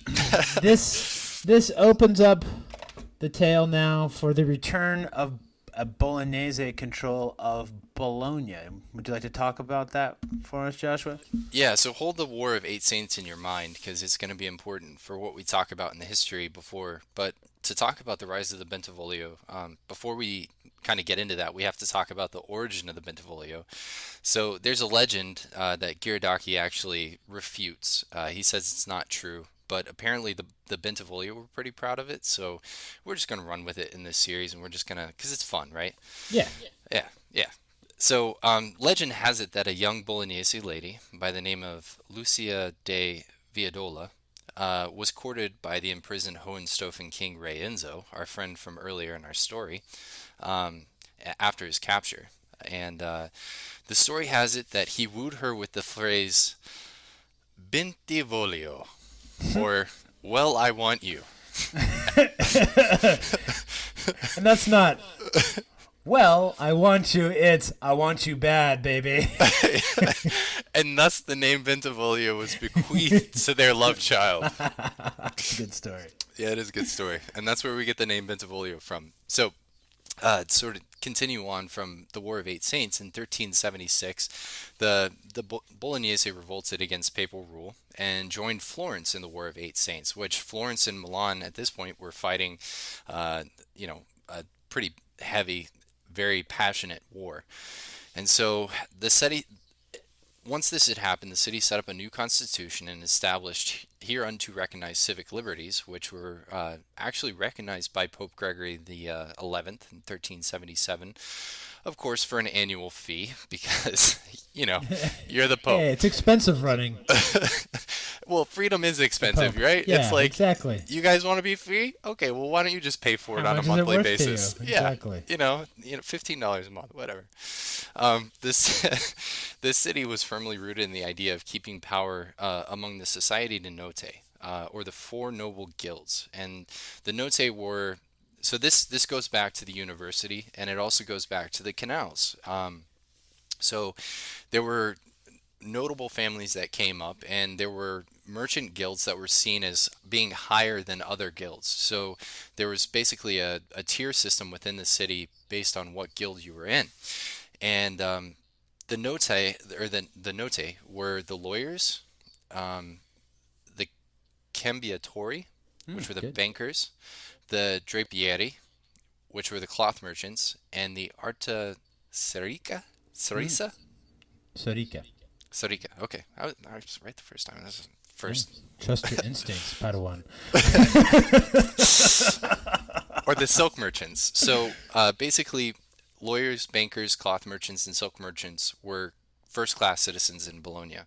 This opens up the tale now for the return of a Bolognese control of Bologna. Would you like to talk about that for us, Joshua? Yeah, so hold the War of Eight Saints in your mind because it's going to be important for what we talk about in the history before. But to talk about the rise of the Bentivoglio, before we kind of get into that, we have to talk about the origin of the Bentivoglio. So there's a legend that Ghirardelli actually refutes. He says it's not true, but apparently the Bentivoglio were pretty proud of it. So we're just going to run with it in this series, and we're just going to, because it's fun, right? Yeah. Yeah, yeah. So legend has it that a young Bolognese lady by the name of Lucia de Viodola was courted by the imprisoned Hohenstaufen king Re Enzo, our friend from earlier in our story, after his capture. And the story has it that he wooed her with the phrase Bentivoglio, or "Well, I want you." And that's not, well, I want you. It's, I want you bad, baby. And thus the name Bentivoglio was bequeathed to their love child. It's a good story. Yeah, it is a good story. And that's where we get the name Bentivoglio from. So, sort of continue on from the War of Eight Saints in 1376, the Bolognese revolted against papal rule and joined Florence in the War of Eight Saints, which Florence and Milan at this point were fighting, a pretty heavy, very passionate war. And so the city, once this had happened, the city set up a new constitution and established hereunto recognized civic liberties, which were actually recognized by Pope Gregory the 11th in 1377. Of course, for an annual fee, because, you're the Pope. Hey, it's expensive running. Well, freedom is expensive, right? Yeah, it's like, exactly. you guys want to be free? Okay, well, why don't you just pay for it How on a much is it monthly worth to basis? you? Yeah, Exactly. $15 a month, whatever. This city was firmly rooted in the idea of keeping power among the Society de Note, or the Four Noble Guilds. And the Note were, so this goes back to the university, and it also goes back to the canals. So there were notable families that came up, and there were merchant guilds that were seen as being higher than other guilds. So there was basically a tier system within the city based on what guild you were in. And the note, or the note, were the lawyers, the cambiatori, which were the Good. bankers, the drapieri, which were the cloth merchants, and the arteserica, cerisa, Sorica. Sorica. Okay, I was right the first time. This is first. Trust your instincts, Padawan. Or the silk merchants. So basically, lawyers, bankers, cloth merchants, and silk merchants were first-class citizens in Bologna.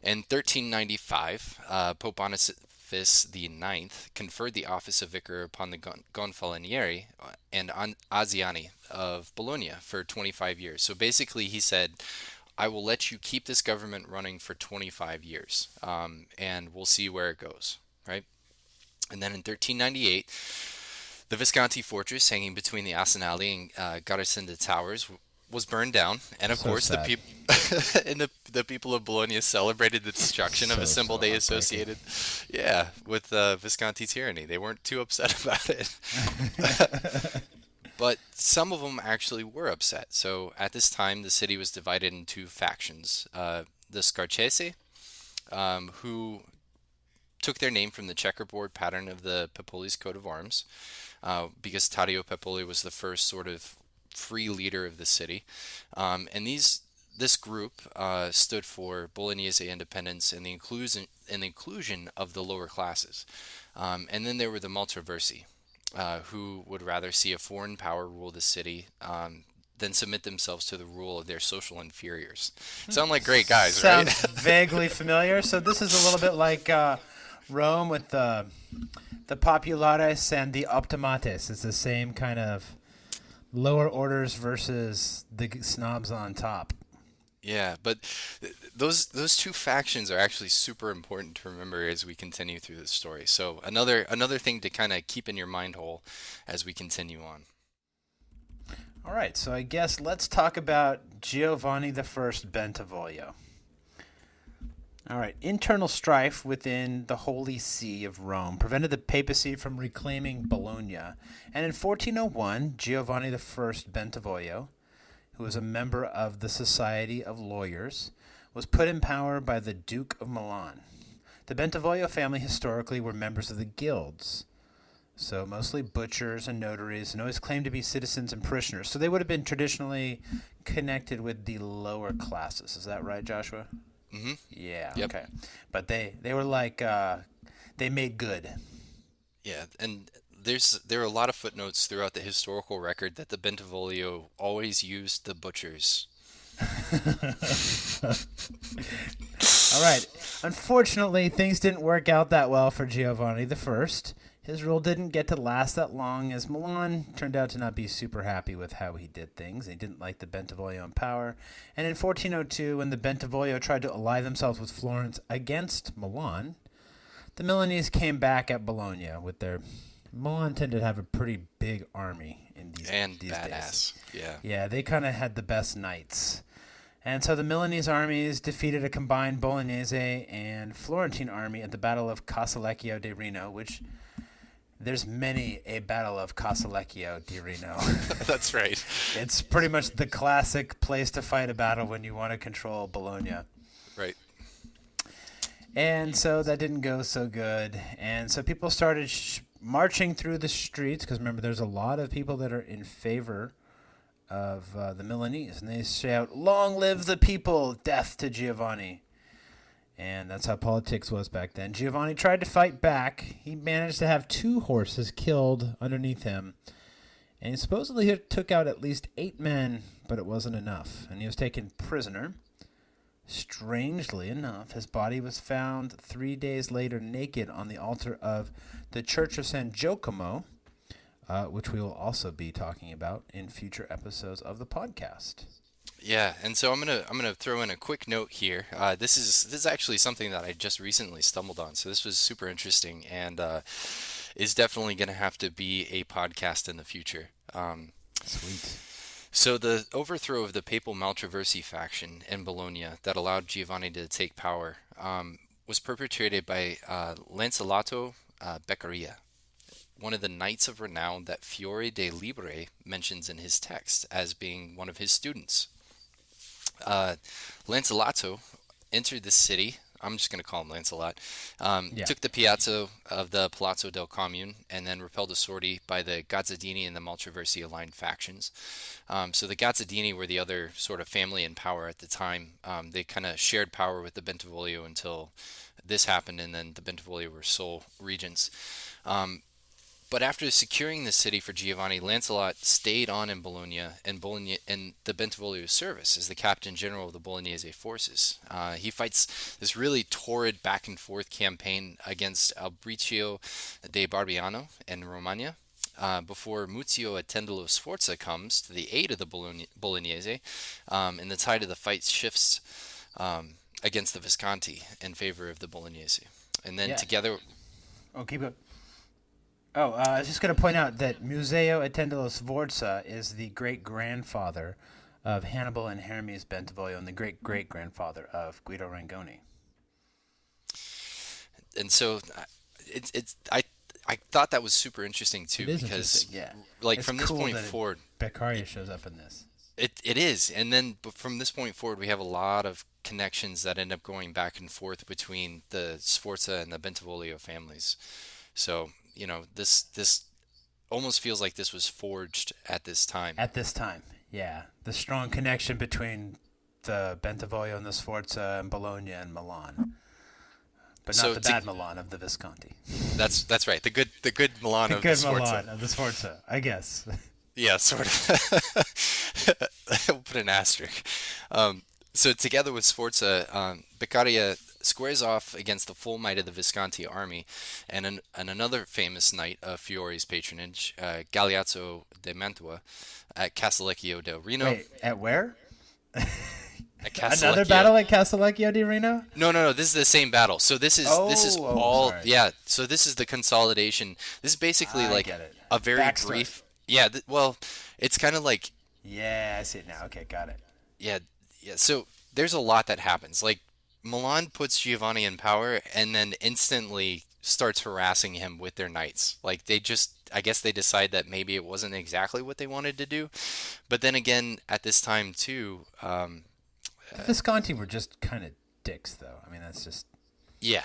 In 1395, Pope Boniface IX conferred the office of vicar upon the Gonfalonieri and Asiani of Bologna for 25 years. So basically, he said, I will let you keep this government running for 25 years, and we'll see where it goes, right? And then in 1398, the Visconti fortress hanging between the Asinali and Garisenda towers was burned down, and of course sad. the people of Bologna celebrated the destruction of a symbol they associated, with Visconti tyranny. They weren't too upset about it. But some of them actually were upset. So at this time, the city was divided into factions. The Scarcesi, who took their name from the checkerboard pattern of the Pepoli's coat of arms, because Taddeo Pepoli was the first sort of free leader of the city. And this group stood for Bolognese independence and the inclusion of the lower classes. And then there were the Maltraversi, who would rather see a foreign power rule the city than submit themselves to the rule of their social inferiors. Sound like great guys, right? Sounds vaguely familiar. So this is a little bit like Rome with the populares and the optimates. It's the same kind of lower orders versus the snobs on top. Yeah, but those two factions are actually super important to remember as we continue through the story. So another thing to kind of keep in your mind hole as we continue on. All right, so I guess let's talk about Giovanni I Bentivoglio. All right, internal strife within the Holy See of Rome prevented the papacy from reclaiming Bologna. And in 1401, Giovanni I Bentivoglio, who was a member of the Society of Lawyers, was put in power by the Duke of Milan. The Bentivoglio family historically were members of the guilds, So mostly butchers and notaries, and always claimed to be citizens and parishioners. So they would have been traditionally connected with the lower classes. Is that right, Joshua? Mm-hmm. Yeah. Yep. Okay. But they were like they made good. Yeah, and there are a lot of footnotes throughout the historical record that the Bentivoglio always used the butchers. All right. Unfortunately, things didn't work out that well for Giovanni I. His rule didn't get to last that long, as Milan turned out to not be super happy with how he did things. He didn't like the Bentivoglio in power. And in 1402, when the Bentivoglio tried to ally themselves with Florence against Milan, the Milanese came back at Bologna with their. Milan tended to have a pretty big army in And these badass. days. Yeah. Yeah, they kind of had the best knights. And so the Milanese armies defeated a combined Bolognese and Florentine army at the Battle of Casalecchio di Reno, which there's many a Battle of Casalecchio di Reno. That's right. It's pretty much the classic place to fight a battle when you want to control Bologna. Right. And so that didn't go so good. And so people started marching through the streets, because remember, there's a lot of people that are in favor of the Milanese. And they shout, "Long live the people, death to Giovanni." And that's how politics was back then. Giovanni tried to fight back. He managed to have 2 horses killed underneath him. And he supposedly took out at least 8 men, but it wasn't enough. And he was taken prisoner. Strangely enough, his body was found 3 days later naked on the altar of the Church of San Giacomo, which we will also be talking about in future episodes of the podcast. Yeah, and so I'm gonna throw in a quick note here. This is actually something that I just recently stumbled on, so this was super interesting and is definitely gonna have to be a podcast in the future. Sweet. So the overthrow of the Papal Maltraversi faction in Bologna that allowed Giovanni to take power was perpetrated by Lanceolato Beccaria, one of the knights of renown that Fiore de Libre mentions in his text as being one of his students. Lanceolato entered the city. I'm just going to call him Lancelot. Took the piazza of the Palazzo del Comune and then repelled a sortie by the Gazzadini and the Maltraversi aligned factions. So the Gazzadini were the other sort of family in power at the time. They kind of shared power with the Bentivoglio until this happened, and then the Bentivoglio were sole regents. But after securing the city for Giovanni, Lancelot stayed on in Bologna in the Bentivoglio's service as the captain general of the Bolognese forces. He fights this really torrid back and forth campaign against Albricio de Barbiano in Romagna, before Muzio Attendolo Sforza comes to the aid of the Bolognese, and the tide of the fight shifts against the Visconti in favor of the Bolognese. And then together... Oh, keep going. I was just going to point out that Museo Attendolo Sforza is the great-grandfather of Hannibal and Hermes Bentivoglio and the great-great-grandfather of Guido Rangoni. And so I thought that was super interesting too, because like it's from this cool point that forward, Beccaria shows up in this. It is, and then from this point forward, we have a lot of connections that end up going back and forth between the Sforza and the Bentivoglio families. So this almost feels like this was forged at this time. At this time, yeah, the strong connection between the Bentivoglio and the Sforza and Bologna and Milan, but not the bad Milan of the Visconti. That's right. The good Milan of the Sforza. The good Milan of the Sforza, I guess. Yeah, sort of. We'll put an asterisk. So together with Sforza, Beccaria squares off against the full might of the Visconti army and another famous knight of Fiore's patronage, Galeazzo de Mantua, at Casalecchio del Reno. Wait, at where? At Casalecchio. Another battle at Casalecchio di Reno? No. This is the same battle. So this is all. Sorry. Yeah. So this is the consolidation. This is basically like a very Backstory. brief. Yeah. Well, it's kind of like. Yeah, I see it now. Okay, got it. Yeah. So there's a lot that happens. Like Milan puts Giovanni in power and then instantly starts harassing him with their knights. Like I guess they decide that maybe it wasn't exactly what they wanted to do. But then again, at this time too, The Visconti were just kind of dicks, though. I mean, that's just yeah,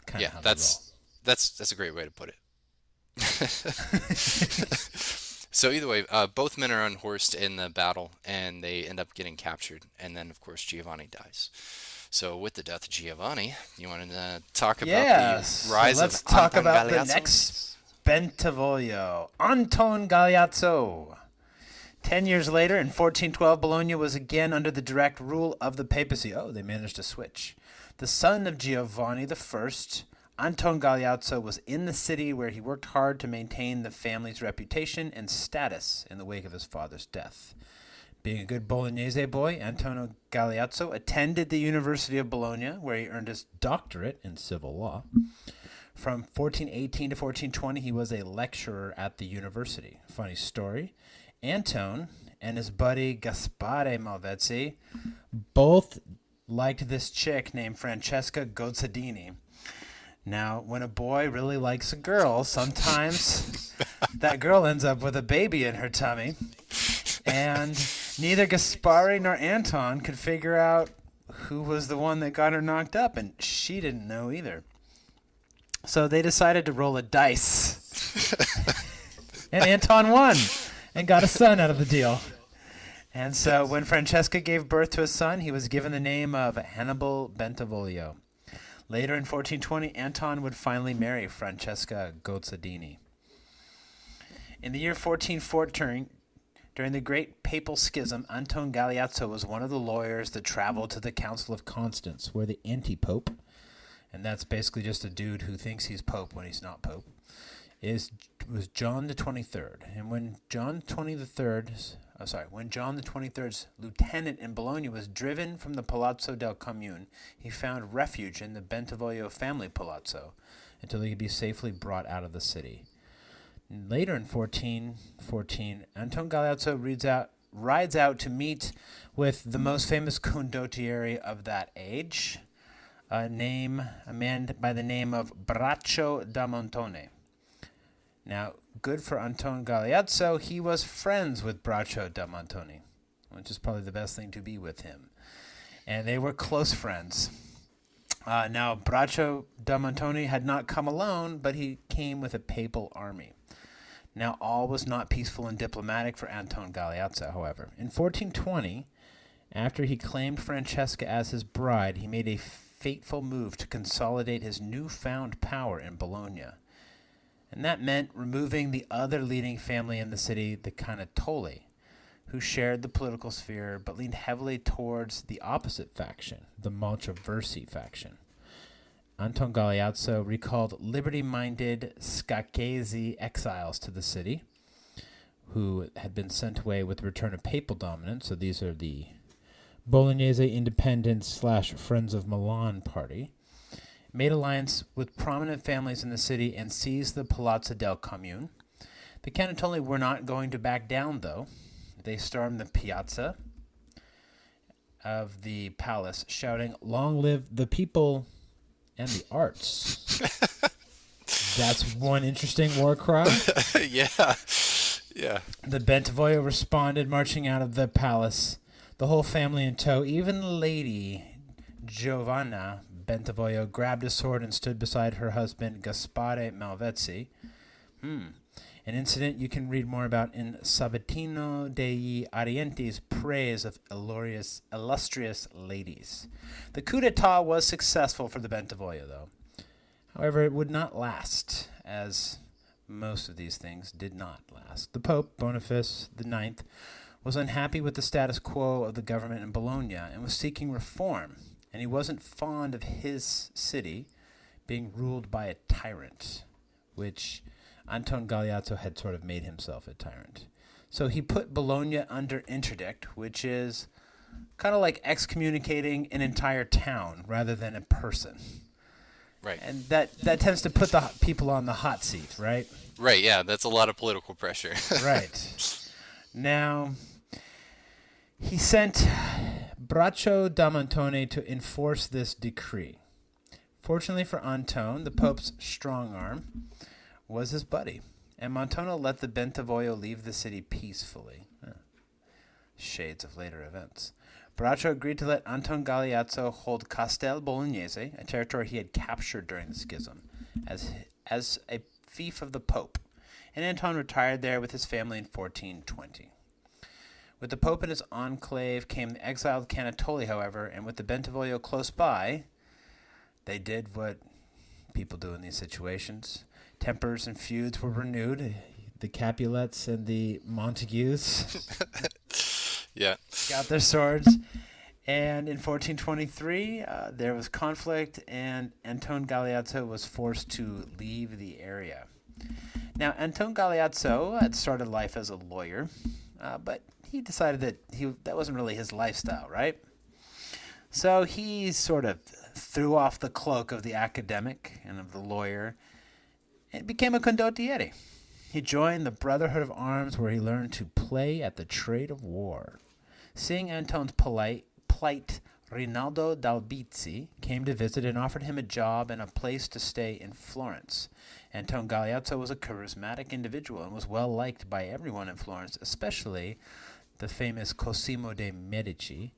kind of how that's a great way to put it. So either way, both men are unhorsed in the battle, and they end up getting captured. And then, of course, Giovanni dies. So with the death of Giovanni, you want to talk about the Yes. So rise let's of talk Anton about the Galeazzo? next Bentivoglio, Anton Galeazzo. 10 years later, in 1412, Bologna was again under the direct rule of the papacy. Oh, they managed to switch. The son of Giovanni I, Anton Galeazzo, was in the city where he worked hard to maintain the family's reputation and status in the wake of his father's death. Being a good Bolognese boy, Antonio Galeazzo attended the University of Bologna, where he earned his doctorate in civil law. From 1418 to 1420, he was a lecturer at the university. Funny story. Anton and his buddy Gaspare Malvezzi both liked this chick named Francesca Gozzadini. Now, when a boy really likes a girl, sometimes that girl ends up with a baby in her tummy. And neither Gaspare nor Anton could figure out who was the one that got her knocked up, and she didn't know either. So they decided to roll a dice. And Anton won and got a son out of the deal. And so when Francesca gave birth to a son, he was given the name of Hannibal Bentivoglio. Later in 1420, Anton would finally marry Francesca Gozzadini. In the year 1414, during the Great Papal Schism, Anton Galeazzo was one of the lawyers that traveled to the Council of Constance, where the anti-pope, and that's basically just a dude who thinks he's pope when he's not pope, was John the 23rd. And when John the 23rd's lieutenant in Bologna was driven from the Palazzo del Comune, he found refuge in the Bentivoglio family palazzo until he could be safely brought out of the city. Later in 1414, Anton Galeazzo rides out to meet with the most famous condottieri of that age, a man by the name of Braccio da Montone. Now, good for Anton Galeazzo, he was friends with Braccio da Montone, which is probably the best thing to be with him. And they were close friends. Now, Braccio da Montone had not come alone, but he came with a papal army. Now, all was not peaceful and diplomatic for Anton Galeazzo, however. In 1420, after he claimed Francesca as his bride, he made a fateful move to consolidate his newfound power in Bologna. And that meant removing the other leading family in the city, the Canatoli, who shared the political sphere but leaned heavily towards the opposite faction, the Maltraversi faction. Anton Galeazzo recalled liberty-minded Scacchese exiles to the city, who had been sent away with the return of papal dominance. So these are the Bolognese Independents / Friends of Milan party. Made alliance with prominent families in the city and seized the Palazzo del Comune. The Canatoli were not going to back down, though. They stormed the piazza of the palace, shouting, "Long live the people and the arts." That's one interesting war cry. Yeah. The Bentivoglio responded, marching out of the palace, the whole family in tow. Even Lady Giovanna Bentivoglio grabbed a sword and stood beside her husband, Gaspare Malvezzi. An incident you can read more about in Sabatino degli Arienti's praise of illustrious ladies. The coup d'etat was successful for the Bentivoglio, though. However, it would not last, as most of these things did not last. The Pope, Boniface IX, was unhappy with the status quo of the government in Bologna and was seeking reform, and he wasn't fond of his city being ruled by a tyrant, which Anton Galeazzo had sort of made himself a tyrant. So he put Bologna under interdict, which is kind of like excommunicating an entire town rather than a person. Right. And that tends to put the people on the hot seat, right? Right, yeah, that's a lot of political pressure. Right. Now, he sent Braccio da Montone to enforce this decree. Fortunately for Anton, the Pope's strong arm was his buddy, and Montone let the Bentivoglio leave the city peacefully. Shades of later events. Braccio agreed to let Anton Galeazzo hold Castel Bolognese, a territory he had captured during the schism, as a fief of the Pope. and Anton retired there with his family in 1420. With the Pope and his enclave came the exiled Canatoli, however, and with the Bentivoglio close by, they did what people do in these situations. Tempers and feuds were renewed. The Capulets and the Montagues Yeah. got their swords. And in 1423, there was conflict, and Anton Galeazzo was forced to leave the area. Now, Anton Galeazzo had started life as a lawyer, but he decided that wasn't really his lifestyle, right? So he sort of threw off the cloak of the academic and of the lawyer and became a condottiere. He joined the Brotherhood of Arms, where he learned to play at the trade of war. Seeing Anton's plight, Rinaldo d'Albizzi came to visit and offered him a job and a place to stay in Florence. Anton Galeazzo was a charismatic individual and was well liked by everyone in Florence, especially the famous Cosimo de' Medici.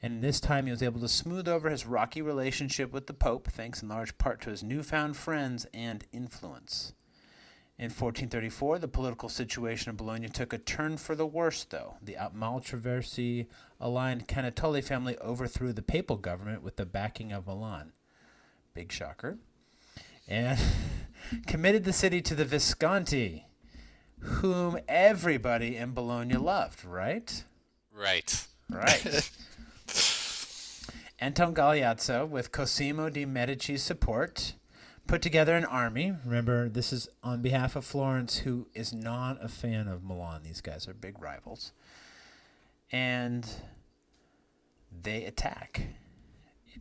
And this time he was able to smooth over his rocky relationship with the Pope, thanks in large part to his newfound friends and influence. In 1434, the political situation in Bologna took a turn for the worse, though. The Maltraversi-aligned Canatoli family overthrew the papal government with the backing of Milan. Big shocker. And committed the city to the Visconti, whom everybody in Bologna loved, right? Right. Right. Anton Galeazzo, with Cosimo de' Medici's support, put together an army. Remember, this is on behalf of Florence, who is not a fan of Milan. These guys are big rivals. And they attack.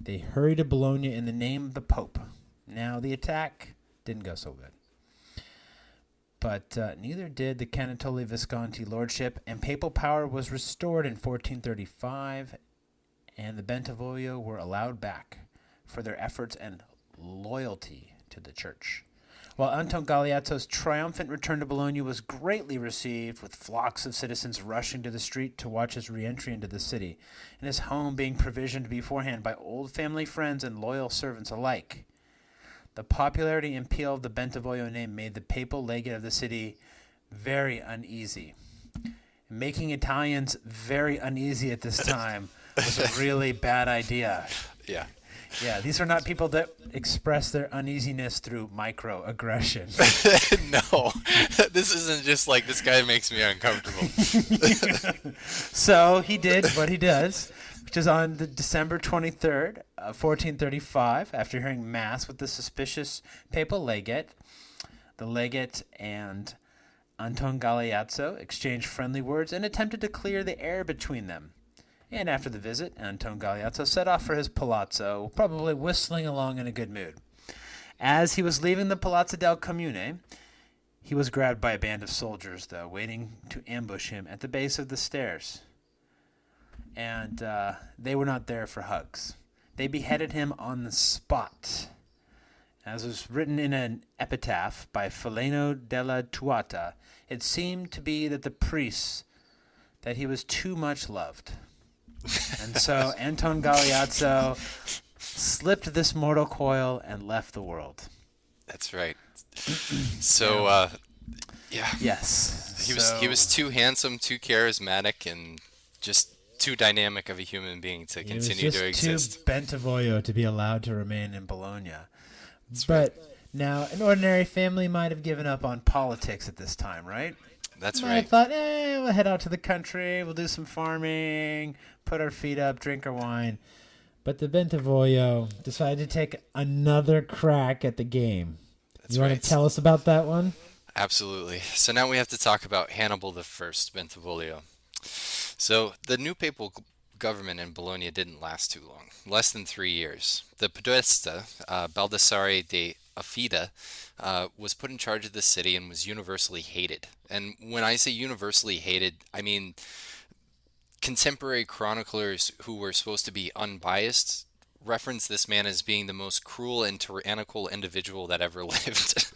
They hurry to Bologna in the name of the Pope. Now, the attack didn't go so good. But neither did the Canatoli Visconti lordship, and papal power was restored in 1435, and the Bentivoglio were allowed back for their efforts and loyalty to the church. While Anton Galeazzo's triumphant return to Bologna was greatly received, with flocks of citizens rushing to the street to watch his re-entry into the city, and his home being provisioned beforehand by old family friends and loyal servants alike. The popularity and appeal of the Bentivoglio name made the papal legate of the city very uneasy. Making Italians very uneasy at this time was a really bad idea. Yeah. Yeah, these are not people that express their uneasiness through microaggression. No, this isn't just like, this guy makes me uncomfortable. So he did what he does, which is on the December 23rd, 1435, after hearing Mass with the suspicious papal legate, the legate and Anton Galeazzo exchanged friendly words and attempted to clear the air between them. And after the visit, Anton Galeazzo set off for his palazzo, probably whistling along in a good mood. As he was leaving the Palazzo del Comune, he was grabbed by a band of soldiers, though, waiting to ambush him at the base of the stairs. And they were not there for hugs. They beheaded him on the spot. As was written in an epitaph by Fileno della Tuata, it seemed to be that the priests, that he was too much loved. And so Anton Galeazzo slipped this mortal coil and left the world. That's right. So, yeah. Yes. He was too handsome, too charismatic, and just too dynamic of a human being to continue to exist. He was just too Bentivoglio to be allowed to remain in Bologna. That's but right. Now, an ordinary family might have given up on politics at this time, right? That's might right. have thought, we'll head out to the country, we'll do some farming, put our feet up, drink our wine. But the Bentivoglio decided to take another crack at the game. That's you right. want to tell us about that one? Absolutely. So now we have to talk about Hannibal I Bentivoglio. So the new papal government in Bologna didn't last too long, less than 3 years. The Podesta, Baldassare de Affida, was put in charge of the city and was universally hated. And when I say universally hated, I mean contemporary chroniclers who were supposed to be unbiased reference this man as being the most cruel and tyrannical individual that ever lived.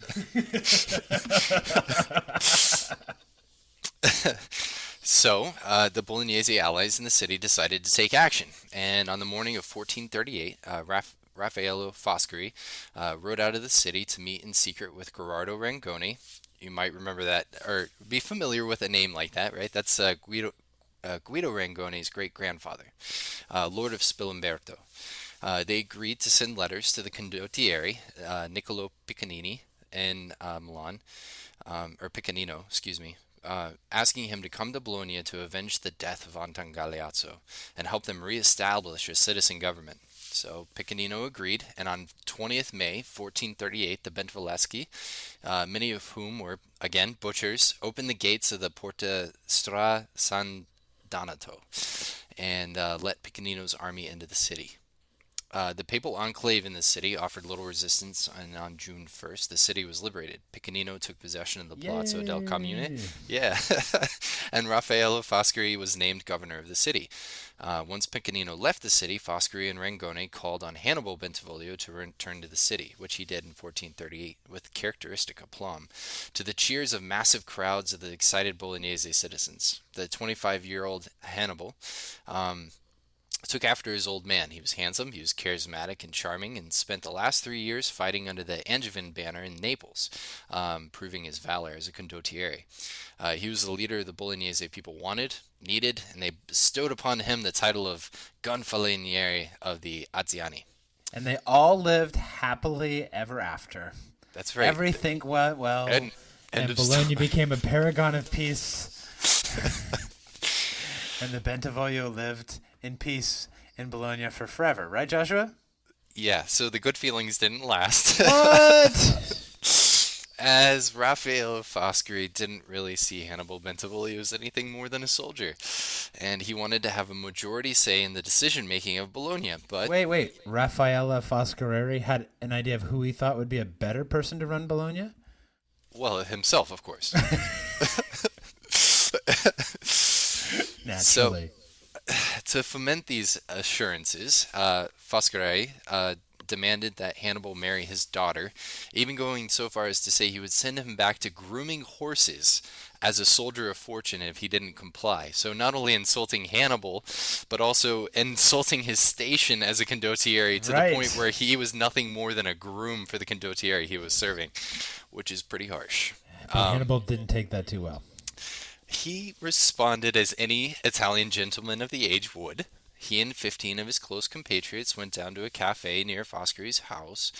So, the Bolognese allies in the city decided to take action, and on the morning of 1438, Raffaello Foscari rode out of the city to meet in secret with Gerardo Rangoni, You might remember that or be familiar with a name like that, right? That's Guido Rangone's great-grandfather, Lord of Spilimberto. They agreed to send letters to the condottiere, Niccolo Piccanini, in Milan, or Piccanino, excuse me, asking him to come to Bologna to avenge the death of Anton Galeazzo and help them reestablish a citizen government. So Piccanino agreed, and on 20th May 1438, the Bentivogli, many of whom were, again, butchers, opened the gates of the Porta Stra San Donato and let Piccanino's army into the city. The papal enclave in the city offered little resistance, and on June 1st, the city was liberated. Piccanino took possession of the Palazzo del Comune. Yeah. And Raffaello Foscari was named governor of the city. Once Piccanino left the city, Foscari and Rangone called on Hannibal Bentivoglio to return to the city, which he did in 1438 with characteristic aplomb, to the cheers of massive crowds of the excited Bolognese citizens. The 25-year-old Hannibal took after his old man. He was handsome, he was charismatic and charming, and spent the last 3 years fighting under the Angevin banner in Naples, proving his valor as a condottiere. He was the leader the Bolognese people wanted, needed, and they bestowed upon him the title of Gonfaloniere of the Azziani. And they all lived happily ever after. That's right. Everything went well, and Bologna became a paragon of peace. And the Bentivoglio lived in peace in Bologna for forever, right, Joshua? Yeah, so the good feelings didn't last. What? As Raffaello Foscari didn't really see Hannibal Bentivoglio as anything more than a soldier, and he wanted to have a majority say in the decision-making of Bologna, but... Wait. Raffaello Foscari had an idea of who he thought would be a better person to run Bologna? Well, himself, of course. Naturally. So, to foment these assurances, Foscari demanded that Hannibal marry his daughter, even going so far as to say he would send him back to grooming horses as a soldier of fortune if he didn't comply. So not only insulting Hannibal, but also insulting his station as a condottiere to the point where he was nothing more than a groom for the condottiere he was serving, which is pretty harsh. Hannibal didn't take that too well. He responded as any Italian gentleman of the age would. He and 15 of his close compatriots went down to a cafe near Foscari's house.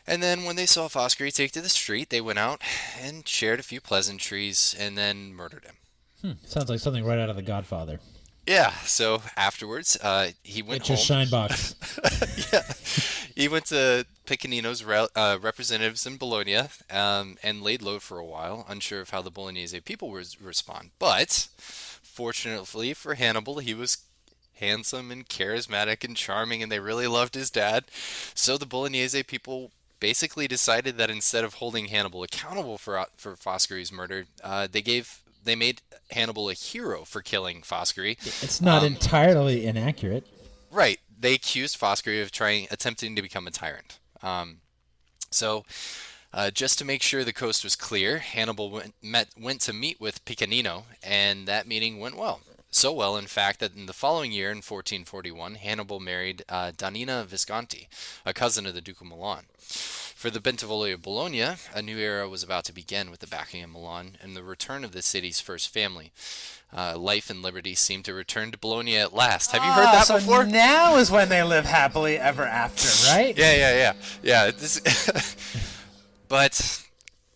And then when they saw Foscari take to the street, they went out and shared a few pleasantries and then murdered him. Sounds like something right out of The Godfather. Yeah, so afterwards, he went home. It's your shine box. Yeah. He went to Piccanino's representatives in Bologna and laid low for a while, unsure of how the Bolognese people would respond. But, fortunately for Hannibal, he was handsome and charismatic and charming, and they really loved his dad. So the Bolognese people basically decided that instead of holding Hannibal accountable for Foscari's murder, they made Hannibal a hero for killing Foscari. It's not entirely inaccurate. Right. They accused Foscari of attempting to become a tyrant. So, just to make sure the coast was clear, Hannibal went to meet with Piccanino, and that meeting went well. So well, in fact, that in the following year, in 1441, Hannibal married Donina Visconti, a cousin of the Duke of Milan. For the Bentivoglio of Bologna, a new era was about to begin with the backing of Milan and the return of the city's first family. Life and liberty seemed to return to Bologna at last. Have you heard that before? So now is when they live happily ever after, right? Yeah. But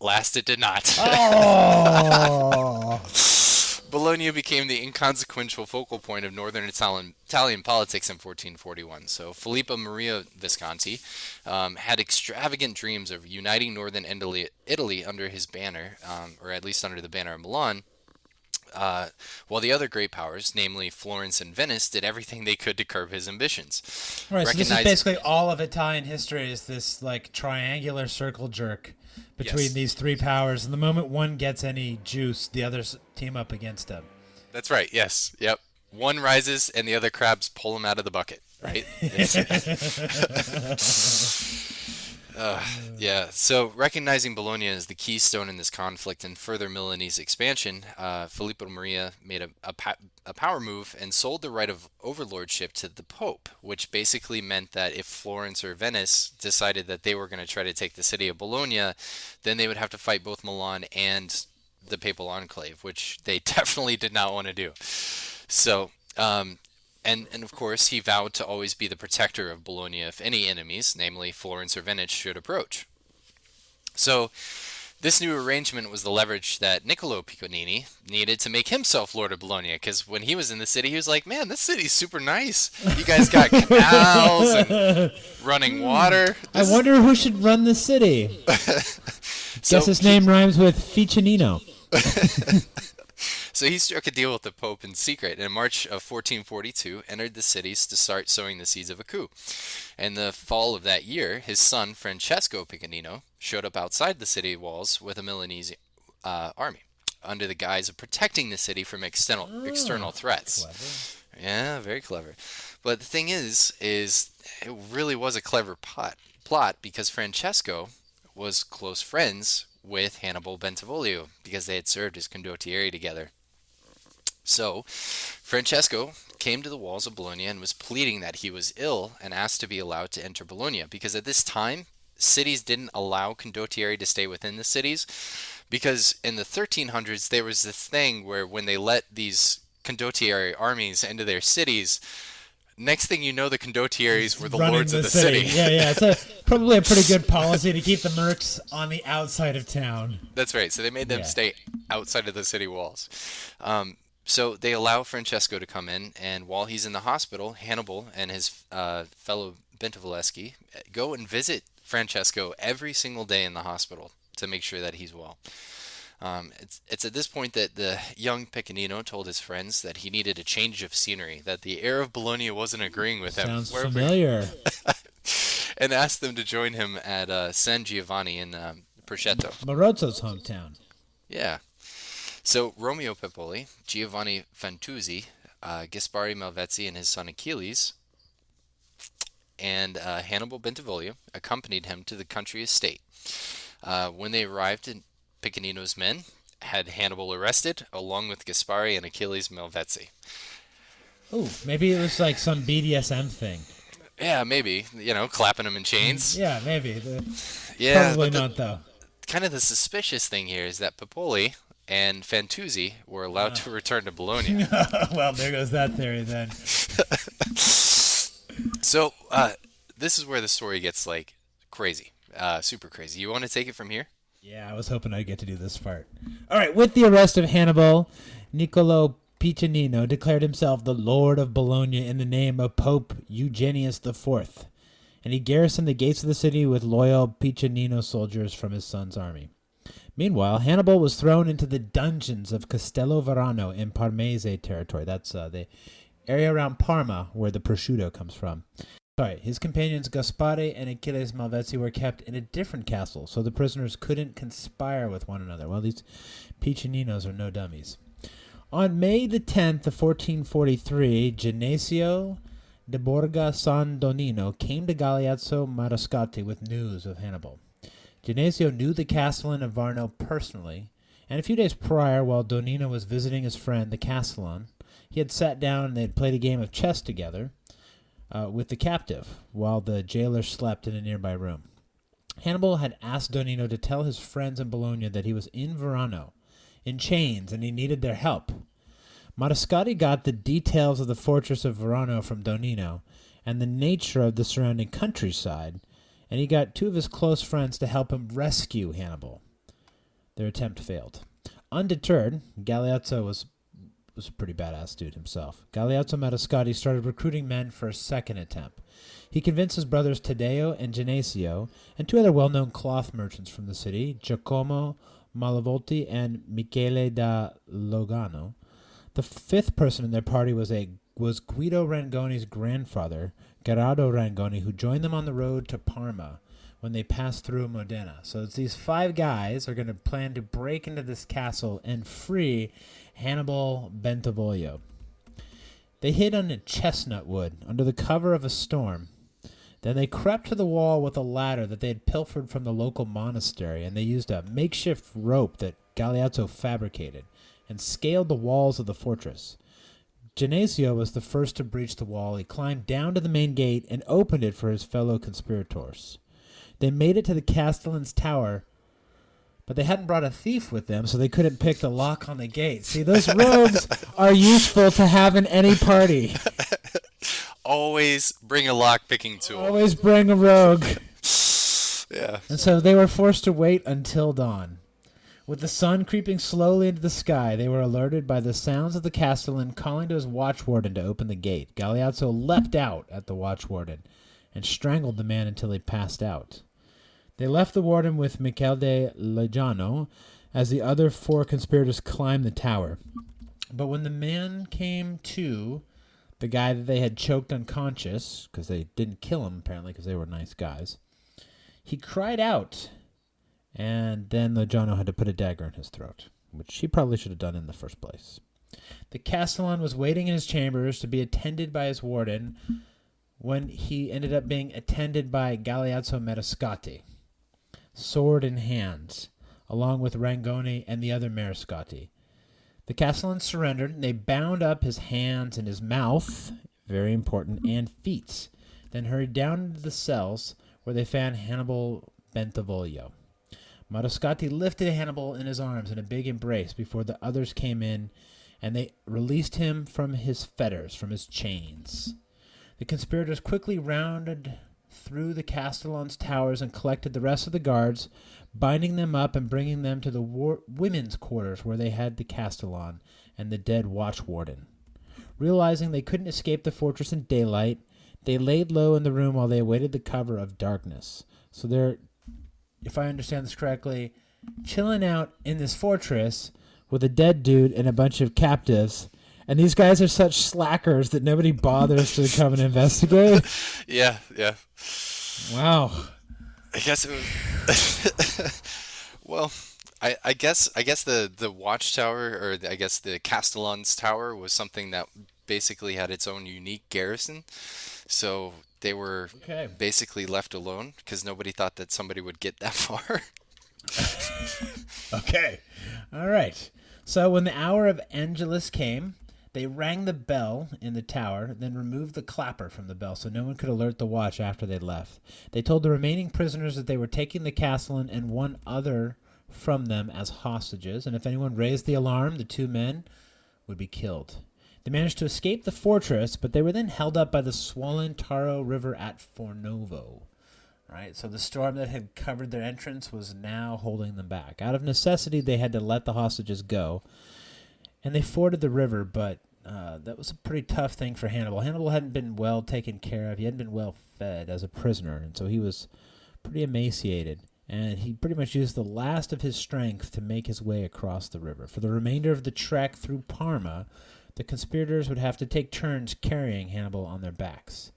last it did not. Oh. Bologna became the inconsequential focal point of northern Italian politics in 1441. So Filippo Maria Visconti had extravagant dreams of uniting northern Italy under his banner, or at least under the banner of Milan, while the other great powers, namely Florence and Venice, did everything they could to curb his ambitions. Right, so this is basically all of Italian history is this like triangular circle jerk between these three powers, and the moment one gets any juice, the others team up against him. That's right, yes, yep. One rises and the other crabs pull him out of the bucket, right? Yeah, so recognizing Bologna as the keystone in this conflict and further Milanese expansion, Filippo Maria made a power move and sold the right of overlordship to the Pope, which basically meant that if Florence or Venice decided that they were going to try to take the city of Bologna, then they would have to fight both Milan and the Papal Enclave, which they definitely did not want to do. So, and of course, he vowed to always be the protector of Bologna if any enemies, namely Florence or Venice, should approach. So, this new arrangement was the leverage that Niccolo Piccolini needed to make himself Lord of Bologna, because when he was in the city, he was like, man, this city's super nice. You guys got canals and running water. I wonder who should run the city. Guess his name rhymes with Ficinino. So he struck a deal with the Pope in secret, and in March of 1442 entered the cities to start sowing the seeds of a coup. In the fall of that year, his son, Francesco Piccolino, showed up outside the city walls with a Milanese army, under the guise of protecting the city from external threats. Clever. Yeah, very clever. But the thing is it really was a clever plot because Francesco was close friends with Hannibal Bentivoglio because they had served as condottieri together. So, Francesco came to the walls of Bologna and was pleading that he was ill and asked to be allowed to enter Bologna because at this time, cities didn't allow condottieri to stay within the cities because in the 1300s there was this thing where when they let these condottieri armies into their cities, next thing you know, the condottieris were the lords of the city. Yeah. It's probably a pretty good policy to keep the mercs on the outside of town. That's right. So they made them stay outside of the city walls. So they allow Francesco to come in, and while he's in the hospital, Hannibal and his fellow Bentivoglio go and visit Francesco every single day in the hospital to make sure that he's well. It's at this point that the young Piccolino told his friends that he needed a change of scenery, that the air of Bologna wasn't agreeing with him. Sounds familiar. And asked them to join him at San Giovanni in Prosciutto. Marozzo's hometown. Yeah. So Romeo Pepoli, Giovanni Fantuzzi, Gaspari Malvezzi and his son Achilles, and Hannibal Bentivoglio accompanied him to the country estate. When they arrived, Piccolino's men had Hannibal arrested, along with Gaspari and Achilles Malvezzi. Ooh, maybe it was like some BDSM thing. Yeah, maybe. Clapping them in chains. Yeah, maybe. Probably not, though. Kind of the suspicious thing here is that Pepoli and Fantuzzi were allowed to return to Bologna. Well, there goes that theory then. So, this is where the story gets, crazy. Super crazy. You want to take it from here? Yeah, I was hoping I'd get to do this part. All right, with the arrest of Hannibal, Niccolo Piccinino declared himself the Lord of Bologna in the name of Pope Eugenius IV, and he garrisoned the gates of the city with loyal Piccinino soldiers from his son's army. Meanwhile, Hannibal was thrown into the dungeons of Castello Verano in Parmese territory. That's the area around Parma where the prosciutto comes from. His companions Gaspare and Achilles Malvezzi were kept in a different castle, so the prisoners couldn't conspire with one another. Well, these Piccininos are no dummies. On May the 10th of 1443, Genesio de Borga San Donino came to Galeazzo Marascati with news of Hannibal. Genesio knew the castellan of Varno personally, and a few days prior, while Donino was visiting his friend, the castellan, he had sat down and they had played a game of chess together with the captive, while the jailer slept in a nearby room. Hannibal had asked Donino to tell his friends in Bologna that he was in Verano, in chains, and he needed their help. Marascati got the details of the fortress of Verano from Donino and the nature of the surrounding countryside, and he got two of his close friends to help him rescue Hannibal. Their attempt failed. Undeterred, Galeazzo was a pretty badass dude himself. Galeazzo Marascati started recruiting men for a second attempt. He convinced his brothers Taddeo and Genesio and two other well-known cloth merchants from the city, Giacomo Malavolti and Michele da Logano. The fifth person in their party was Guido Rangoni's grandfather, Gerardo Rangoni, who joined them on the road to Parma when they passed through Modena. So it's these five guys are going to plan to break into this castle and free Hannibal Bentivoglio. They hid on a chestnut wood under the cover of a storm. Then they crept to the wall with a ladder that they had pilfered from the local monastery, and they used a makeshift rope that Galeazzo fabricated and scaled the walls of the fortress. Genesio was the first to breach the wall. He climbed down to the main gate and opened it for his fellow conspirators. They made it to the Castellan's tower, but they hadn't brought a thief with them, so they couldn't pick the lock on the gate. See, those rogues are useful to have in any party. Always bring a lock-picking tool. Always bring a rogue. Yeah. And so they were forced to wait until dawn. With the sun creeping slowly into the sky, they were alerted by the sounds of the Castellan calling to his watchwarden to open the gate. Galeazzo leapt out at the watchwarden and strangled the man until he passed out. They left the warden with Michele de Lejano as the other 4 conspirators climbed the tower. But when the man came to, the guy that they had choked unconscious, because they didn't kill him apparently because they were nice guys, he cried out, and then Lejano had to put a dagger in his throat, which he probably should have done in the first place. The Castellan was waiting in his chambers to be attended by his warden when he ended up being attended by Galeazzo Marescotti, sword in hand, along with Rangoni and the other Marescotti. The Castellan surrendered, and they bound up his hands and his mouth, very important, and feet, then hurried down into the cells where they found Hannibal Bentivoglio. Marescotti lifted Hannibal in his arms in a big embrace before the others came in, and they released him from his fetters, from his chains. The conspirators quickly rounded through the Castellan's towers and collected the rest of the guards, binding them up and bringing them to the women's quarters where they had the Castellan and the dead watchwarden. Realizing they couldn't escape the fortress in daylight, they laid low in the room while they awaited the cover of darkness. So they're, if I understand this correctly, chilling out in this fortress with a dead dude and a bunch of captives. And these guys are such slackers that nobody bothers to come and investigate. Yeah. Wow. I guess it was. Well, I guess the watchtower, or I guess the Castellan's tower, was something that basically had its own unique garrison. So they were basically left alone because nobody thought that somebody would get that far. Okay. All right. So when the hour of Angelus came, they rang the bell in the tower, then removed the clapper from the bell so no one could alert the watch after they left. They told the remaining prisoners that they were taking the Castellan and one other from them as hostages, and if anyone raised the alarm, the 2 men would be killed. They managed to escape the fortress, but they were then held up by the swollen Taro River at Fornovo. Right, so the storm that had covered their entrance was now holding them back. Out of necessity, they had to let the hostages go, and they forded the river, but that was a pretty tough thing for Hannibal. Hannibal hadn't been well taken care of. He hadn't been well fed as a prisoner, and so he was pretty emaciated. And he pretty much used the last of his strength to make his way across the river. For the remainder of the trek through Parma, the conspirators would have to take turns carrying Hannibal on their backs.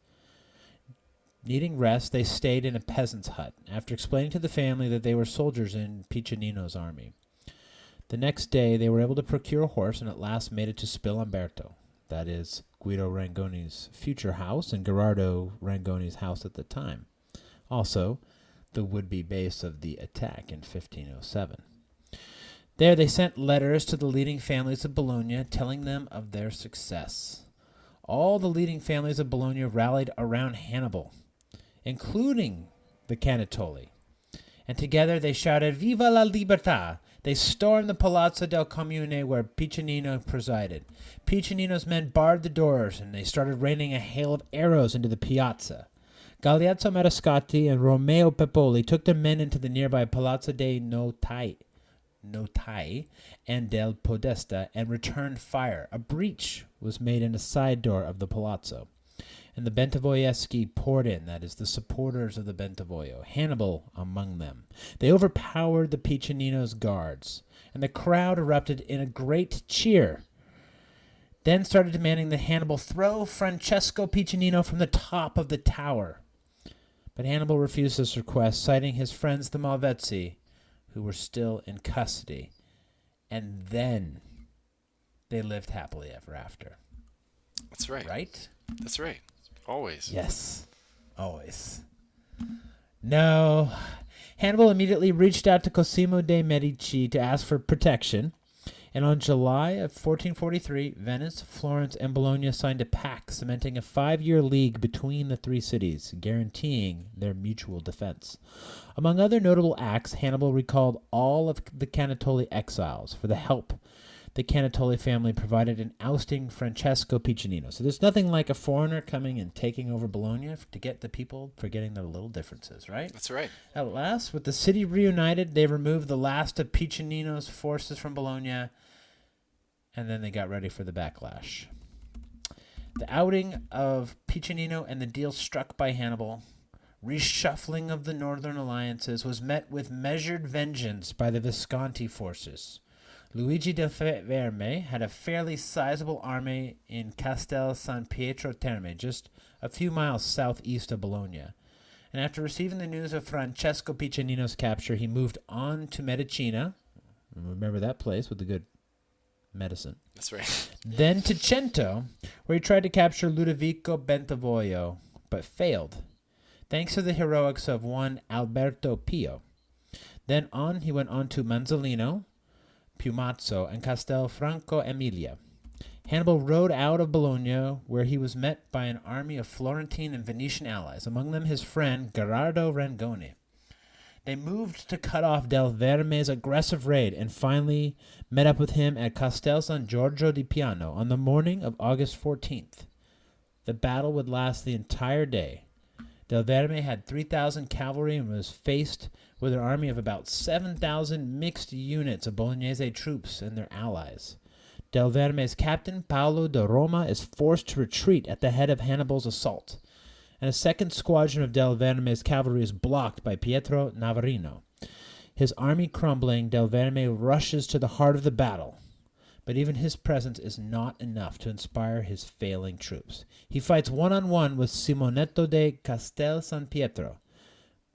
Needing rest, they stayed in a peasant's hut, after explaining to the family that they were soldiers in Piccinino's army. The next day, they were able to procure a horse and at last made it to Spilamberto, that is, Guido Rangoni's future house and Gerardo Rangoni's house at the time. Also, the would-be base of the attack in 1507. There they sent letters to the leading families of Bologna telling them of their success. All the leading families of Bologna rallied around Hannibal, including the Canatoli, and together they shouted, "Viva la libertà!" They stormed the Palazzo del Comune where Piccinino presided. Piccinino's men barred the doors, and they started raining a hail of arrows into the piazza. Galeazzo Marescotti and Romeo Pepoli took their men into the nearby Palazzo dei Notai and del Podesta and returned fire. A breach was made in a side door of the palazzo, and the Bentivoglieschi poured in, that is, the supporters of the Bentivoglio, Hannibal among them. They overpowered the Piccinino's guards, and the crowd erupted in a great cheer. Then started demanding that Hannibal throw Francesco Piccinino from the top of the tower. But Hannibal refused this request, citing his friends the Malvezzi, who were still in custody. And then they lived happily ever after. That's right. Right? That's right. Always. Yes. Always. No. Hannibal immediately reached out to Cosimo de' Medici to ask for protection, and on July of 1443, Venice, Florence, and Bologna signed a pact cementing a 5-year league between the three cities, guaranteeing their mutual defense. Among other notable acts, Hannibal recalled all of the Canatoli exiles for the help the Canatoli family provided in ousting Francesco Piccinino. So there's nothing like a foreigner coming and taking over Bologna to get the people forgetting their little differences, right? That's right. At last, with the city reunited, they removed the last of Piccinino's forces from Bologna, and then they got ready for the backlash. The outing of Piccinino and the deal struck by Hannibal, reshuffling of the northern alliances, was met with measured vengeance by the Visconti forces. Luigi del Verme had a fairly sizable army in Castel San Pietro Terme, just a few miles southeast of Bologna. And after receiving the news of Francesco Piccinino's capture, he moved on to Medicina. Remember that place with the good medicine. That's right. Then to Cento, where he tried to capture Ludovico Bentivoglio, but failed, thanks to the heroics of one Alberto Pio. Then he went on to Manzolino, Piumazzo, and Castelfranco Emilia. Hannibal rode out of Bologna, where he was met by an army of Florentine and Venetian allies, among them his friend Gerardo Rangoni. They moved to cut off Del Verme's aggressive raid and finally met up with him at Castel San Giorgio di Piano on the morning of August 14th. The battle would last the entire day. Del Verme had 3,000 cavalry and was faced with an army of about 7,000 mixed units of Bolognese troops and their allies. Del Verme's captain, Paolo de Roma, is forced to retreat at the head of Hannibal's assault, and a second squadron of Del Verme's cavalry is blocked by Pietro Navarino. His army crumbling, Del Verme rushes to the heart of the battle, but even his presence is not enough to inspire his failing troops. He fights one-on-one with Simonetto de Castel San Pietro,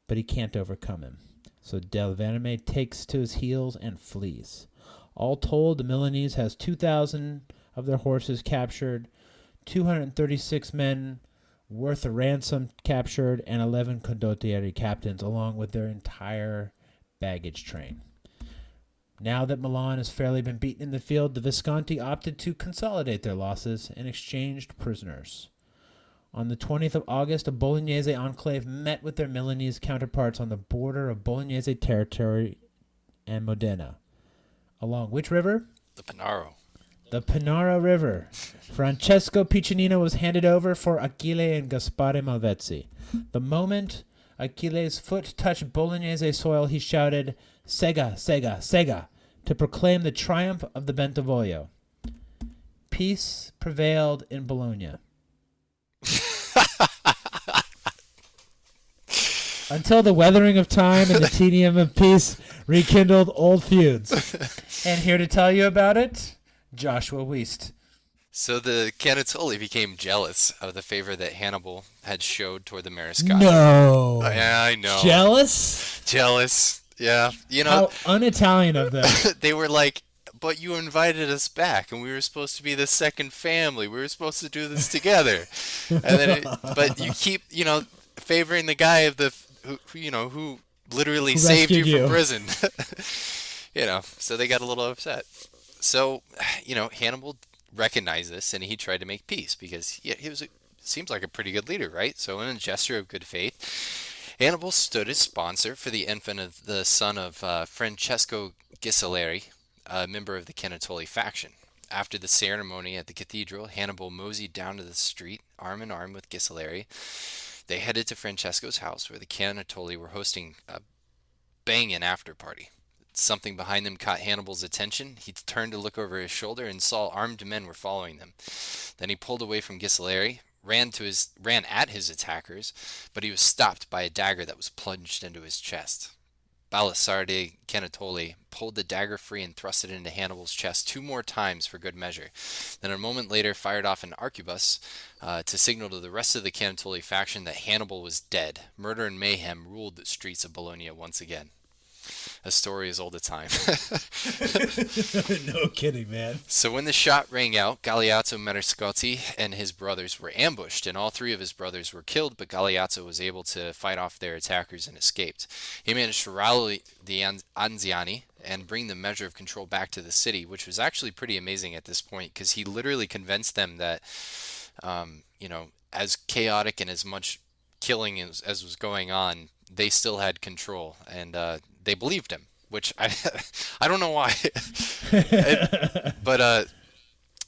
but he can't overcome him. So Del Verme takes to his heels and flees. All told, the Milanese has 2,000 of their horses captured, 236 men worth a ransom captured, and 11 condottieri captains, along with their entire baggage train. Now that Milan has fairly been beaten in the field, the Visconti opted to consolidate their losses and exchanged prisoners. On the 20th of August, a Bolognese enclave met with their Milanese counterparts on the border of Bolognese territory and Modena. Along which river? The Panaro. The Panaro River. Francesco Piccinino was handed over for Achille and Gaspare Malvezzi. The moment Achille's foot touched Bolognese soil, he shouted, "Sega, Sega, Sega," to proclaim the triumph of the Bentivoglio. Peace prevailed in Bologna. Until the weathering of time and the tedium of peace rekindled old feuds. And here to tell you about it, Joshua Wiest. So the Canatoli became jealous of the favor that Hannibal had showed toward the Mariscalco. No. Yeah, I know. Jealous? Jealous. Yeah. You know, how un-Italian of them. They were like, but you invited us back, and we were supposed to be the second family. We were supposed to do this together. And then, but you keep, favoring the guy of who literally Who saved you rescued from prison. So they got a little upset. So, Hannibal recognized this, and he tried to make peace because he seems like a pretty good leader, right? So in a gesture of good faith, Hannibal stood as sponsor for the infant of the son of Francesco Ghiselleri, a member of the Canatoli faction. After the ceremony at the cathedral, Hannibal moseyed down to the street, arm in arm with Ghiselleri. They headed to Francesco's house, where the Canatoli were hosting a banging after party. Something behind them caught Hannibal's attention. He turned to look over his shoulder and saw armed men were following them. Then he pulled away from Ghiselleri, ran at his attackers, but he was stopped by a dagger that was plunged into his chest. Baldassarre Canatoli pulled the dagger free and thrust it into Hannibal's chest 2 more times for good measure. Then a moment later fired off an arquebus to signal to the rest of the Canatoli faction that Hannibal was dead. Murder and mayhem ruled the streets of Bologna once again. a story as old as time. No kidding, man. So when the shot rang out, Galeazzo Mariscotti and his brothers were ambushed, and all three of his brothers were killed, but Galeazzo was able to fight off their attackers and escaped. He managed to rally the Anziani and bring the measure of control back to the city, which was actually pretty amazing at this point, because he literally convinced them that, as chaotic and as much killing as was going on, they still had control, and they believed him, which I don't know why. But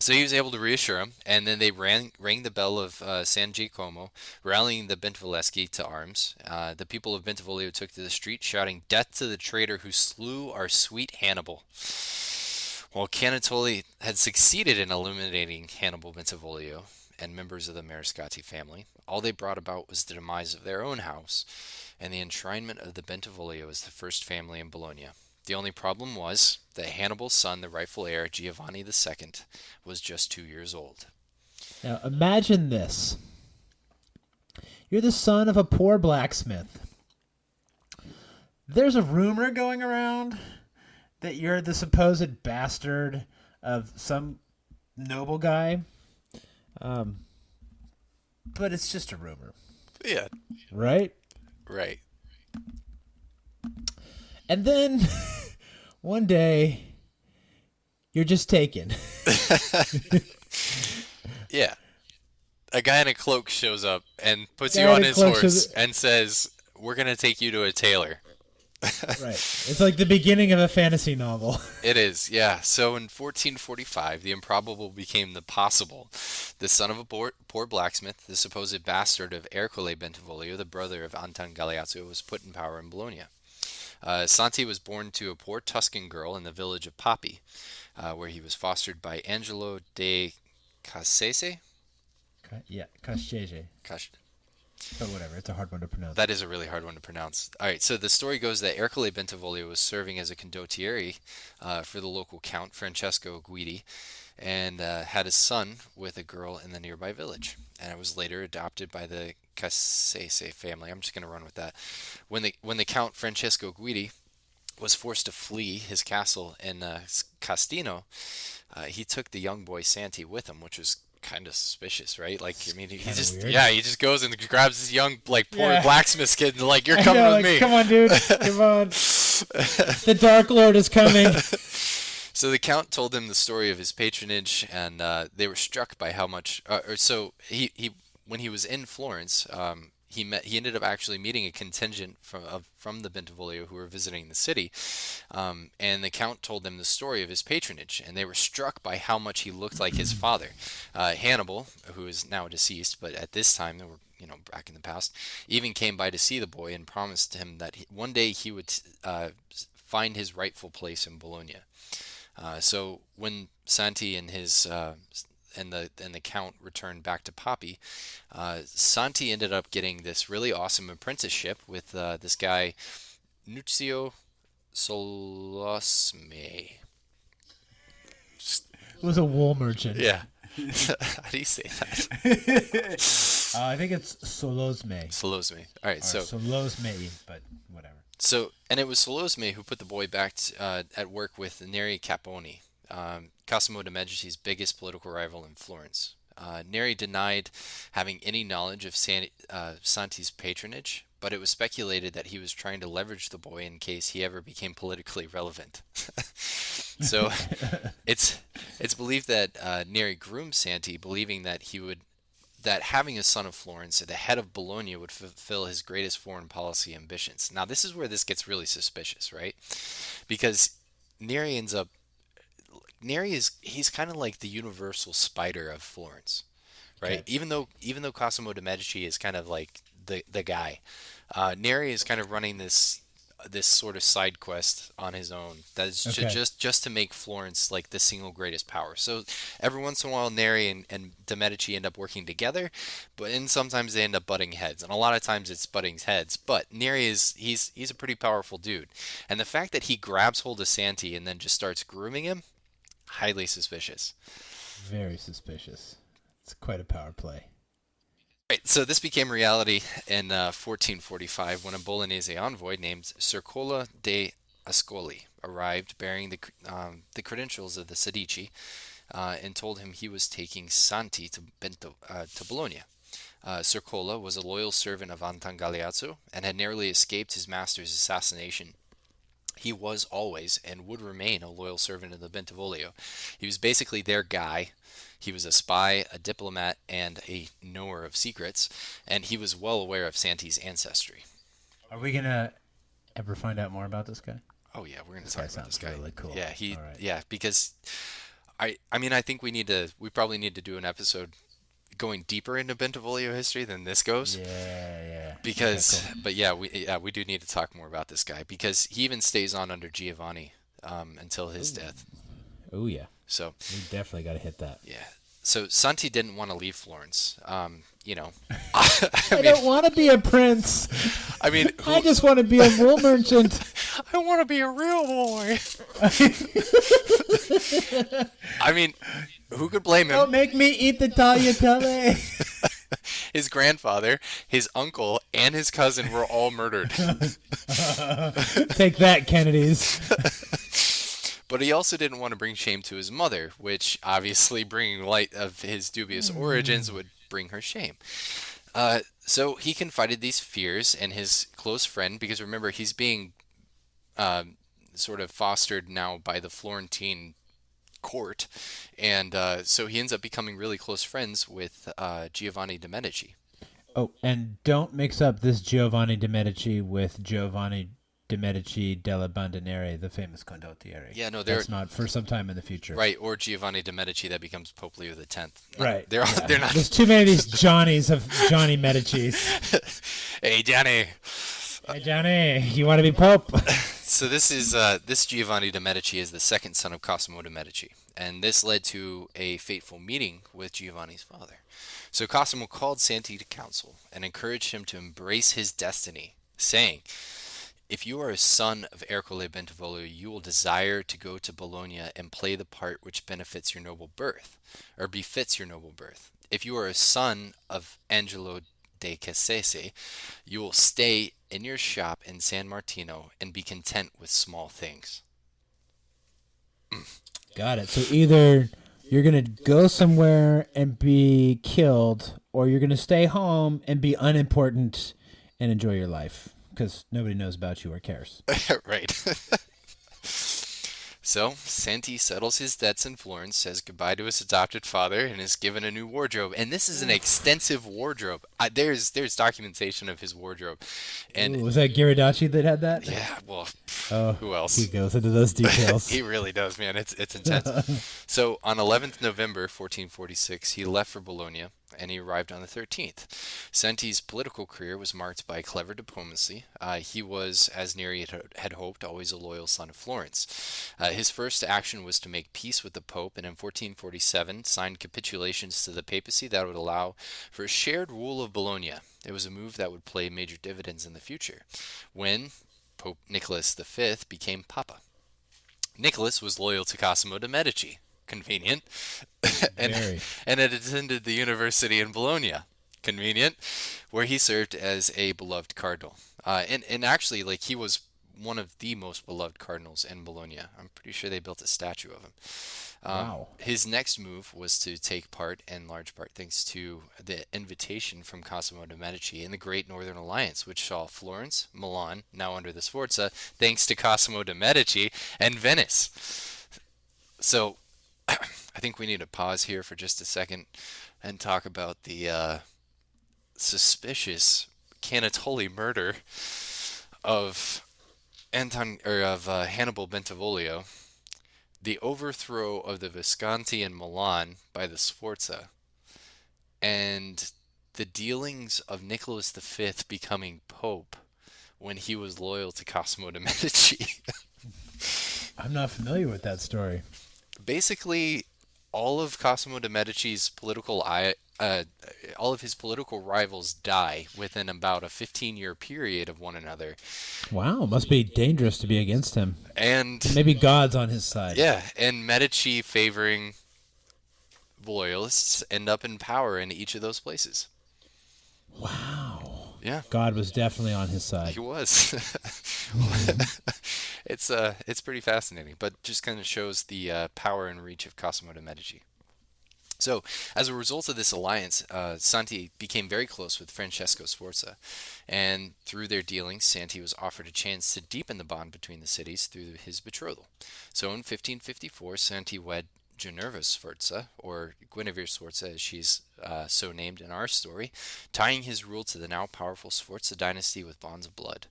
so he was able to reassure him, and then they rang the bell of San Giacomo, rallying the Bentivoglio to arms. The people of Bentivoglio took to the street, shouting, "Death to the traitor who slew our sweet Hannibal." While Canatoli had succeeded in eliminating Hannibal Bentivoglio and members of the Mariscotti family, all they brought about was the demise of their own house and the enshrinement of the Bentivoglio as the first family in Bologna. The only problem was that Hannibal's son, the rightful heir, Giovanni II, was just 2 years old. Now imagine this. You're the son of a poor blacksmith. There's a rumor going around that you're the supposed bastard of some noble guy. But it's just a rumor. Yeah. Right? Right. And then one day you're just taken. Yeah. A guy in a cloak shows up and puts you on his horse and says, "We're going to take you to a tailor." Right. It's like the beginning of a fantasy novel. It is, yeah. So in 1445, the improbable became the possible. The son of a poor blacksmith, the supposed bastard of Ercole Bentivoglio, the brother of Anton Galeazzo, was put in power in Bologna. Sante was born to a poor Tuscan girl in the village of Papi, where he was fostered by Angelo de Cassese. Yeah, Cascese. But whatever, it's a hard one to pronounce. That is a really hard one to pronounce. All right, so the story goes that Ercole Bentivoglio was serving as a condottiere for the local count, Francesco Guidi, and had a son with a girl in the nearby village. And it was later adopted by the Cassese family. I'm just going to run with that. When the Count Francesco Guidi was forced to flee his castle in Castino, he took the young boy Sante with him, which was kind of suspicious, right? Like, I mean, he just goes and grabs this young, like, poor blacksmith kid and, like, "You're coming with me. Come on, dude. Come on. The Dark Lord is coming." So the Count told them the story of his patronage, and they were struck by how much. He when he was in Florence, he ended up actually meeting a contingent from the Bentivoglio who were visiting the city, and the Count told them the story of his patronage, and they were struck by how much he looked like his father. Hannibal, who is now deceased, but at this time, they were back in the past, even came by to see the boy and promised him that one day he would find his rightful place in Bologna. So when Sante and his and the Count returned back to Papi, Sante ended up getting this really awesome apprenticeship with this guy Nunzio Solosme. It was a wool merchant. Yeah. How do you say that? I think it's Solosme. Solosme. All right, so Solosme, but whatever. So, and it was Solosme who put the boy back at work with Neri Caponi, Cosimo de' Medici's biggest political rival in Florence. Neri denied having any knowledge of Sante's patronage, but it was speculated that he was trying to leverage the boy in case he ever became politically relevant. So, it's believed that Neri groomed Sante, believing that having a son of Florence at the head of Bologna would fulfill his greatest foreign policy ambitions. Now, this is where this gets really suspicious, right? Because he's kind of like the universal spider of Florence, right? Okay. Even though Cosimo de' Medici is kind of like the guy, Neri is kind of running this sort of side quest on his own. That's just to make Florence like the single greatest power. So every once in a while, Neri and de' Medici end up working together, and sometimes they end up butting heads. And a lot of times it's butting heads. But Neri he's a pretty powerful dude, and the fact that he grabs hold of Sante and then just starts grooming him, highly suspicious. Very suspicious. It's quite a power play. Right, so this became reality in 1445 when a Bolognese envoy named Ercole de Ascoli arrived bearing the credentials of the Sedici and told him he was taking Santi to Bologna. Sercola was a loyal servant of Anton Galeazzo and had narrowly escaped his master's assassination. He was always and would remain a loyal servant of the Bentivoglio. He was basically their guy. He was a spy, a diplomat, and a knower of secrets, and he was well aware of Santi's ancestry. Are we gonna ever find out more about this guy? Oh yeah, we're gonna talk about this guy. Really cool. Yeah, All right. yeah, because I mean, I think we probably need to do an episode going deeper into Bentivoglio history than this goes. Yeah. Because, Okay, cool. but yeah, we do need to talk more about this guy because he even stays on under Giovanni until his death. Oh yeah. So We definitely got to hit that. yeah, so Santi didn't want to leave Florence. I don't want to be a prince. I mean, I just want to be a wool merchant. I want to be a real boy. I mean, who could blame him? Don't make me eat the tagliatelle. His grandfather, his uncle, and his cousin were all murdered. Take that, Kennedys. But he also didn't want to bring shame to his mother, which obviously bringing light of his dubious origins would bring her shame. So he confided these fears in his close friend, because remember, he's being sort of fostered now by the Florentine court, and so he ends up becoming really close friends with Giovanni de' Medici. Oh, and don't mix up this Giovanni de' Medici with Giovanni de' Medici della Bandinere, the famous condottiere. Yeah, no, that's not for some time in the future. Right, or Giovanni de' Medici that becomes Pope Leo X. Right. They're not. There's too many of these Johnnies of Johnny Medicis. Hey, Johnny. Hey, Johnny, you want to be Pope? So this Giovanni de' Medici is the second son of Cosimo de' Medici, and this led to a fateful meeting with Giovanni's father. So Cosimo called Santi to council and encouraged him to embrace his destiny, saying, "If you are a son of Ercole Bentivoglio, you will desire to go to Bologna and play the part which benefits your noble birth, or befits your noble birth. If you are a son of Angelo de' Cassese, you will stay in your shop in San Martino and be content with small things." Got it. So either you're going to go somewhere and be killed, or you're going to stay home and be unimportant and enjoy your life, because nobody knows about you or cares. Right. So Santi settles his debts in Florence, says goodbye to his adopted father, and is given a new wardrobe. And this is an extensive wardrobe. There's documentation of his wardrobe. And Ooh, was that Ghirardelli that had that? yeah, well, Oh, who else? he goes into those details. He really does, man. It's intense. So on 11th November 1446, he left for Bologna, and he arrived on the 13th. Santi's political career was marked by clever diplomacy. He was, as Neri had hoped, always a loyal son of Florence. His first action was to make peace with the Pope, and in 1447 signed capitulations to the papacy that would allow for a shared rule of Bologna. It was a move that would pay major dividends in the future, when Pope Nicholas V became Papa. Nicholas was loyal to Cosimo de' Medici. Convenient. and had attended the university in Bologna. Convenient. Where he served as a beloved cardinal. And actually, like, he was one of the most beloved cardinals in Bologna. I'm pretty sure they built a statue of him. Wow. His next move was to take part, in large part thanks to the invitation from Cosimo de' Medici, in the Great Northern Alliance, which saw Florence, Milan, now under the Sforza, thanks to Cosimo de' Medici, and Venice. So, I think we need to pause here for just a second and talk about the suspicious Canatoli murder of Hannibal Bentivoglio, the overthrow of the Visconti in Milan by the Sforza, and the dealings of Nicholas V becoming Pope when he was loyal to Cosimo de' Medici. I'm not familiar with that story. Basically, all of Cosimo de' Medici's all of his political rivals die within about a 15-year period of one another. Wow, must be dangerous to be against him. And maybe God's on his side. Yeah, and Medici favoring loyalists end up in power in each of those places. Wow. Yeah, God was definitely on his side. he was. It's pretty fascinating, but just kind of shows the power and reach of Cosimo de' Medici. So, as a result of this alliance, Santi became very close with Francesco Sforza, and through their dealings, Santi was offered a chance to deepen the bond between the cities through his betrothal. So, in 1554, Santi wed Minerva Sforza, or Guinevere Sforza as she's so named in our story, tying his rule to the now powerful Sforza dynasty with bonds of blood.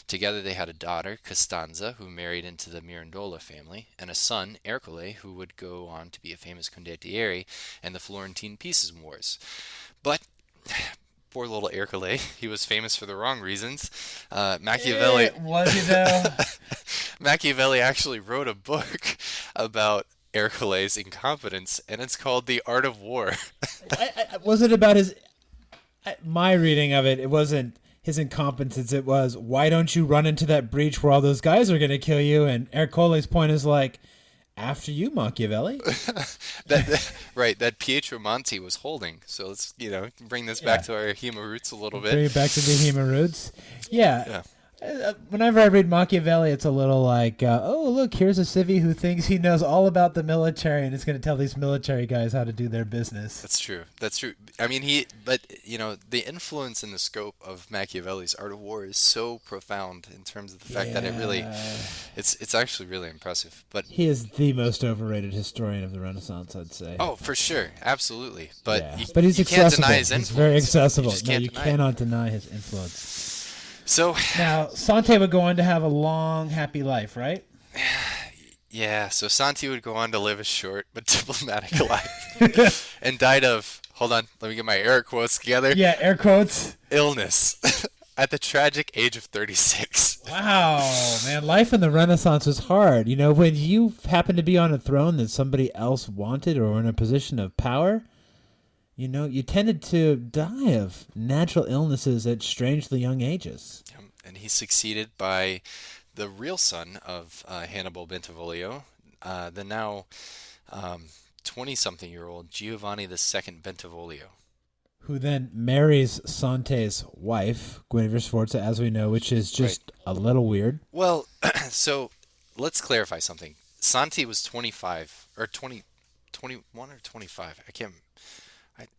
Together they had a daughter, Costanza, who married into the Mirandola family, and a son, Ercole, who would go on to be a famous condottiere and the Florentine Peace Wars. But poor little Ercole, he was famous for the wrong reasons. Machiavelli Was he though? Machiavelli actually wrote a book about Ercole's incompetence, and it's called The Art of War. Was it about his? My reading of it, it wasn't his incompetence. It was, why don't you run into that breach where all those guys are going to kill you? And Ercole's point is like, after you, Machiavelli. Right, that Pietro Monti was holding. So let's, bring this back to our Hema roots a little bit. Bring it back to the Hema roots. Yeah. Yeah. Whenever I read Machiavelli, it's a little like, oh, look, here's a civvy who thinks he knows all about the military and is going to tell these military guys how to do their business. That's true. I mean, the influence and the scope of Machiavelli's Art of War is so profound in terms of the fact that it really, it's actually really impressive. But he is the most overrated historian of the Renaissance, I'd say. oh, for sure, absolutely. But but he's you accessible. can't deny his influence. He's very accessible. You cannot deny his influence. So now, Sante would go on to have a long, happy life, right? Yeah, so Santi would go on to live a short but diplomatic life and died of, hold on, let me get my air quotes together. Yeah, air quotes. Illness at the tragic age of 36. Wow, man, life in the Renaissance was hard. You know, when you happen to be on a throne that somebody else wanted or in a position of power, you tended to die of natural illnesses at strangely young ages. And he's succeeded by the real son of Hannibal Bentivoglio, the now 20-something-year-old Giovanni II Bentivoglio. Who then marries Sante's wife, Guinevere Sforza, as we know, which is just a little weird. Well, so let's clarify something. Sante was 25, or 21 or 25.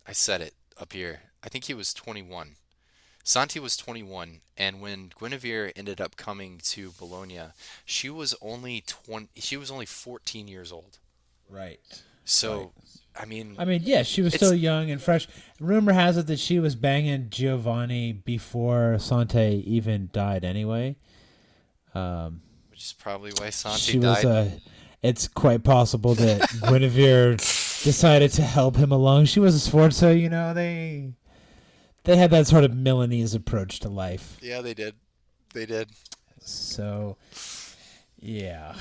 I said it up here. I think he was 21. Sante was 21, and when Guinevere ended up coming to Bologna, she was only 14 years old. Right. So, I mean, yeah, she was still young and fresh. Rumor has it that she was banging Giovanni before Sante even died anyway. Which is probably why Sante died. It's quite possible that Guinevere decided to help him along. She was a Sforza, they had that sort of Milanese approach to life. Yeah, they did. So, yeah.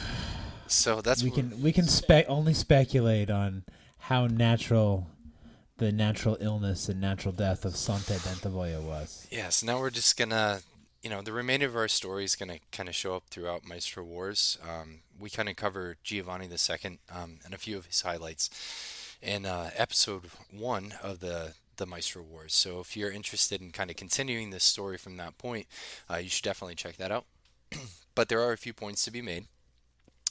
So that's we can only speculate on how natural the natural illness and natural death of Sante Bentivoglio was. Yeah, so now we're just gonna, the remainder of our story is gonna kind of show up throughout Maestro Wars. We kind of cover Giovanni II and a few of his highlights in episode 1 of the Maestro Wars. So if you're interested in kind of continuing this story from that point, you should definitely check that out. But there are a few points to be made.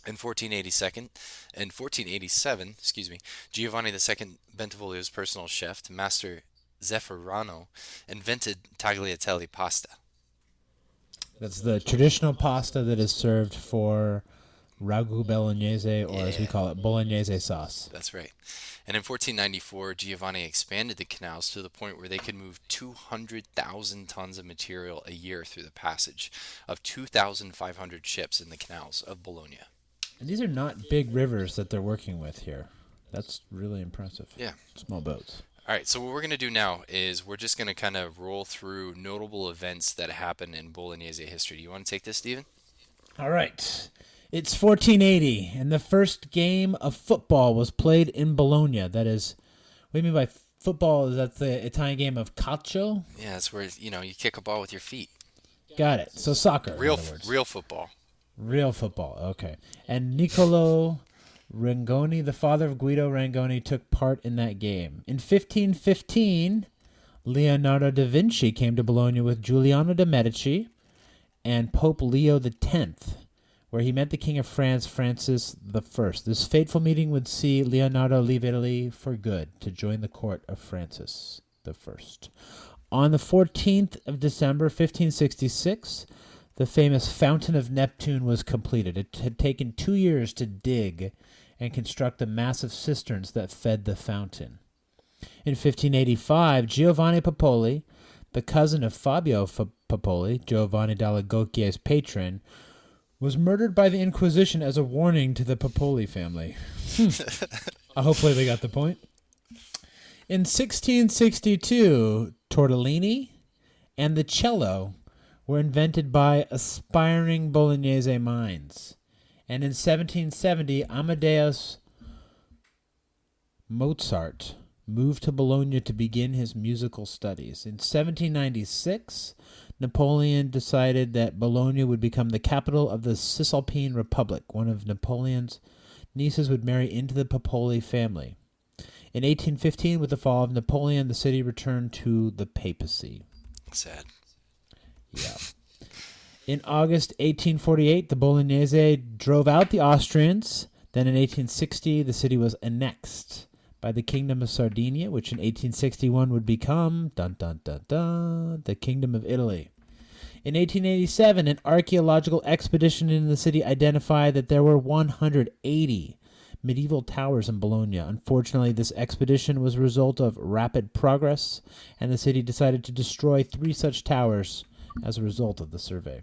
In 1487, Giovanni II Bentivoglio's personal chef, Master Zeffirano, invented tagliatelle pasta. That's the traditional pasta that is served for ragu bolognese, or as we call it, bolognese sauce. That's right. And in 1494, Giovanni expanded the canals to the point where they could move 200,000 tons of material a year through the passage of 2,500 ships in the canals of Bologna. And these are not big rivers that they're working with here. That's really impressive. Yeah. Small boats. All right, so what we're going to do now is we're just going to kind of roll through notable events that happened in Bolognese history. Do you want to take this, Stephen? All right. It's 1480, and the first game of football was played in Bologna. That is, what do you mean by football? Is that the Italian game of calcio? Yeah, it's where, you kick a ball with your feet. Got it. So soccer, real in other words. Real football. Real football, okay. And Niccolò Rangoni, the father of Guido Rangoni, took part in that game. In 1515, Leonardo da Vinci came to Bologna with Giuliano de' Medici and Pope Leo X, where he met the King of France, Francis I. This fateful meeting would see Leonardo leave Italy for good to join the court of Francis I. On the 14th of December, 1566, the famous Fountain of Neptune was completed. It had taken 2 years to dig and construct the massive cisterns that fed the fountain. In 1585, Giovanni Popoli, the cousin of Fabio Popoli, Giovanni della Gocchie's patron, was murdered by the Inquisition as a warning to the Popoli family. Hopefully they got the point. In 1662, tortellini and the cello were invented by aspiring Bolognese minds. And in 1770, Amadeus Mozart moved to Bologna to begin his musical studies. In 1796, Napoleon decided that Bologna would become the capital of the Cisalpine Republic. One of Napoleon's nieces would marry into the Popoli family. In 1815, with the fall of Napoleon, the city returned to the papacy. Sad. Yeah. In August 1848, the Bolognese drove out the Austrians. Then in 1860, the city was annexed by the Kingdom of Sardinia, which in 1861 would become, the Kingdom of Italy. In 1887, an archaeological expedition in the city identified that there were 180 medieval towers in Bologna. Unfortunately, this expedition was a result of rapid progress, and the city decided to destroy 3 such towers as a result of the survey.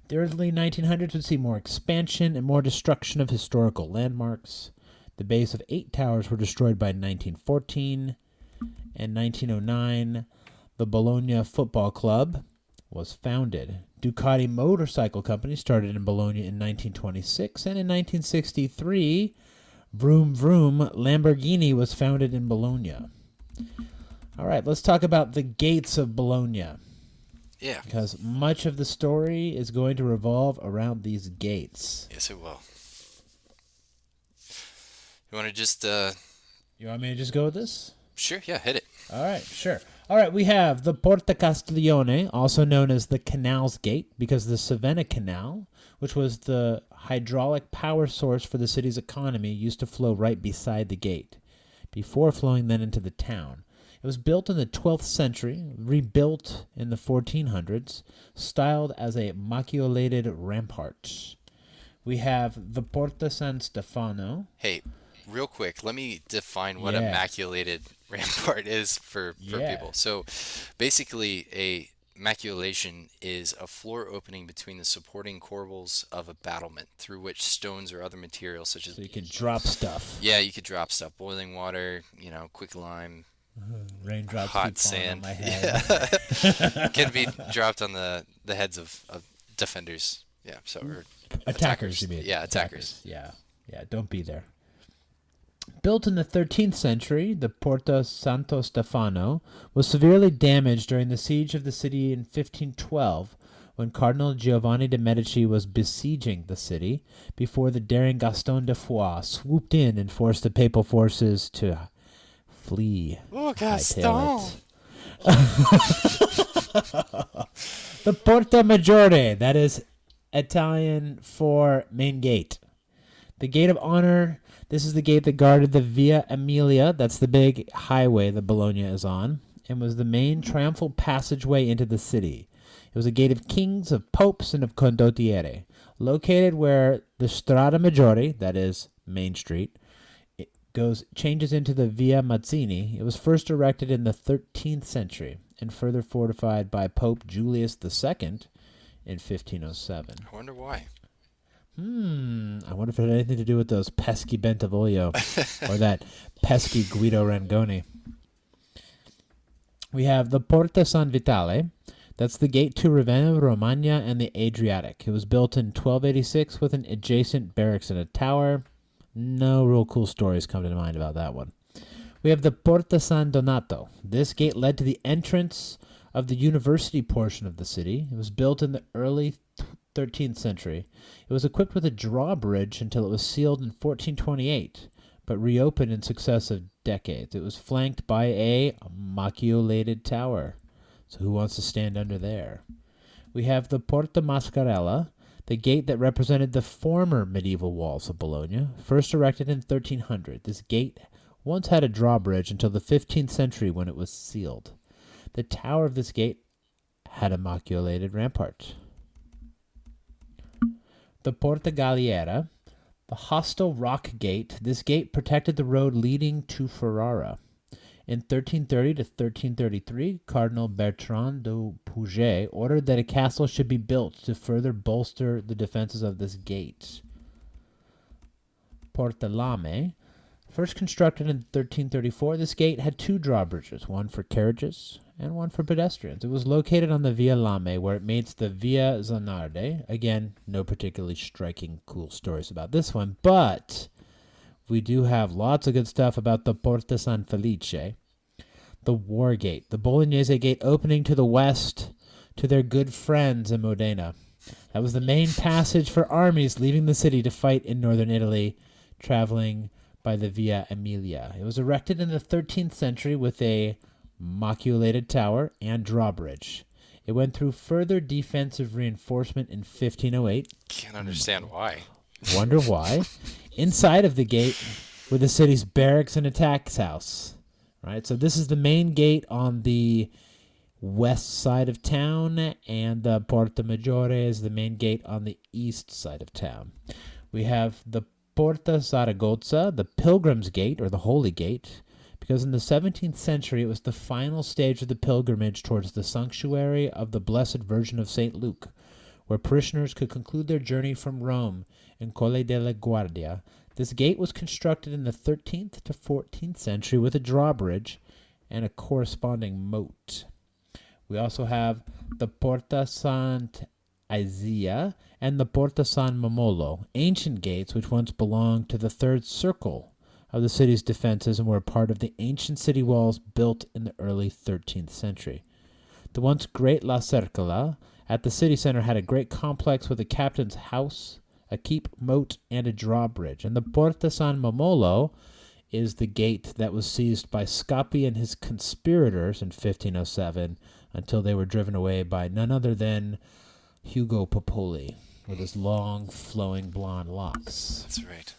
The early 1900s would see more expansion and more destruction of historical landmarks. The base of 8 towers were destroyed by 1914. In 1909, the Bologna Football Club was founded. Ducati Motorcycle Company started in Bologna in 1926, and in 1963, Vroom Vroom Lamborghini was founded in Bologna. All right, let's talk about the gates of Bologna. Yeah. Because much of the story is going to revolve around these gates. Yes, it will. You want to just... You want me to just go with this? Sure, yeah, hit it. All right, sure. All right, we have the Porta Castiglione, also known as the Canals Gate, because the Savena Canal, which was the hydraulic power source for the city's economy, used to flow right beside the gate, before flowing then into the town. It was built in the 12th century, rebuilt in the 1400s, styled as a maculated rampart. We have the Porta San Stefano. Hey, real quick, let me define what a maculated rampart is for people. So basically, a maculation is a floor opening between the supporting corbels of a battlement through which stones or other materials such as... So you could drop stuff. Yeah, you could drop stuff. Boiling water, quicklime, raindrops, hot sand, on my head. can be dropped on the heads of defenders. Yeah, so or attackers. You mean? Yeah, attackers. Yeah, don't be there. Built in the 13th century, the Porta Santo Stefano was severely damaged during the siege of the city in 1512, when Cardinal Giovanni de' Medici was besieging the city before the daring Gaston de Foix swooped in and forced the papal forces to flee. Oh, Gaston! The Porta Maggiore, that is Italian for main gate. The Gate of Honor, this is the gate that guarded the Via Emilia, that's the big highway that Bologna is on, and was the main triumphal passageway into the city. It was a gate of kings, of popes, and of condottieri. Located where the Strada Maggiore, that is Main Street, changes into the Via Mazzini. It was first erected in the 13th century and further fortified by Pope Julius II in 1507. I wonder why. I wonder if it had anything to do with those pesky Bentivoglio or that pesky Guido Rangoni. We have the Porta San Vitale. That's the gate to Ravenna, Romagna, and the Adriatic. It was built in 1286 with an adjacent barracks and a tower. No real cool stories come to mind about that one. We have the Porta San Donato. This gate led to the entrance of the university portion of the city. It was built in the early 13th century. It was equipped with a drawbridge until it was sealed in 1428 but reopened in successive decades. It was flanked by a maculated tower. So who wants to stand under there? We have the Porta Mascarella, the gate that represented the former medieval walls of Bologna, first erected in 1300. This gate once had a drawbridge until the 15th century when it was sealed. The tower of this gate had a maculated rampart. The Porta Galliera, the hostile rock gate. This gate protected the road leading to Ferrara. In 1330 to 1333, Cardinal Bertrand de Pouget ordered that a castle should be built to further bolster the defenses of this gate. Porta Lame, first constructed in 1334, this gate had two drawbridges, one for carriages and one for pedestrians. It was located on the Via Lame, where it meets the Via Zanardi. Again, no particularly striking, cool stories about this one, but we do have lots of good stuff about the Porta San Felice, the War Gate, the Bolognese Gate opening to the west to their good friends in Modena. That was the main passage for armies leaving the city to fight in northern Italy, traveling by the Via Emilia. It was erected in the 13th century with a maculated tower and drawbridge. It went through further defensive reinforcement in 1508. Can't understand why. Wonder why. Inside of the gate were the city's barracks and attack house. Right, so this is the main gate on the west side of town, and the Porta Maggiore is the main gate on the east side of town. We have the Porta Saragossa, the Pilgrim's Gate, or the Holy Gate, because in the 17th century it was the final stage of the pilgrimage towards the sanctuary of the Blessed Virgin of St. Luke, where parishioners could conclude their journey from Rome in Colle della Guardia. This gate was constructed in the 13th to 14th century with a drawbridge and a corresponding moat. We also have the Porta Sant'Isia and the Porta San Momolo, ancient gates which once belonged to the third circle of the city's defenses and were part of the ancient city walls built in the early 13th century. The once great La Cercola at the city center had a great complex with a captain's house, a keep, moat, and a drawbridge. And the Porta San Momolo is the gate that was seized by Scappi and his conspirators in 1507 until they were driven away by none other than Hugo Popoli with his long, flowing blonde locks. That's right.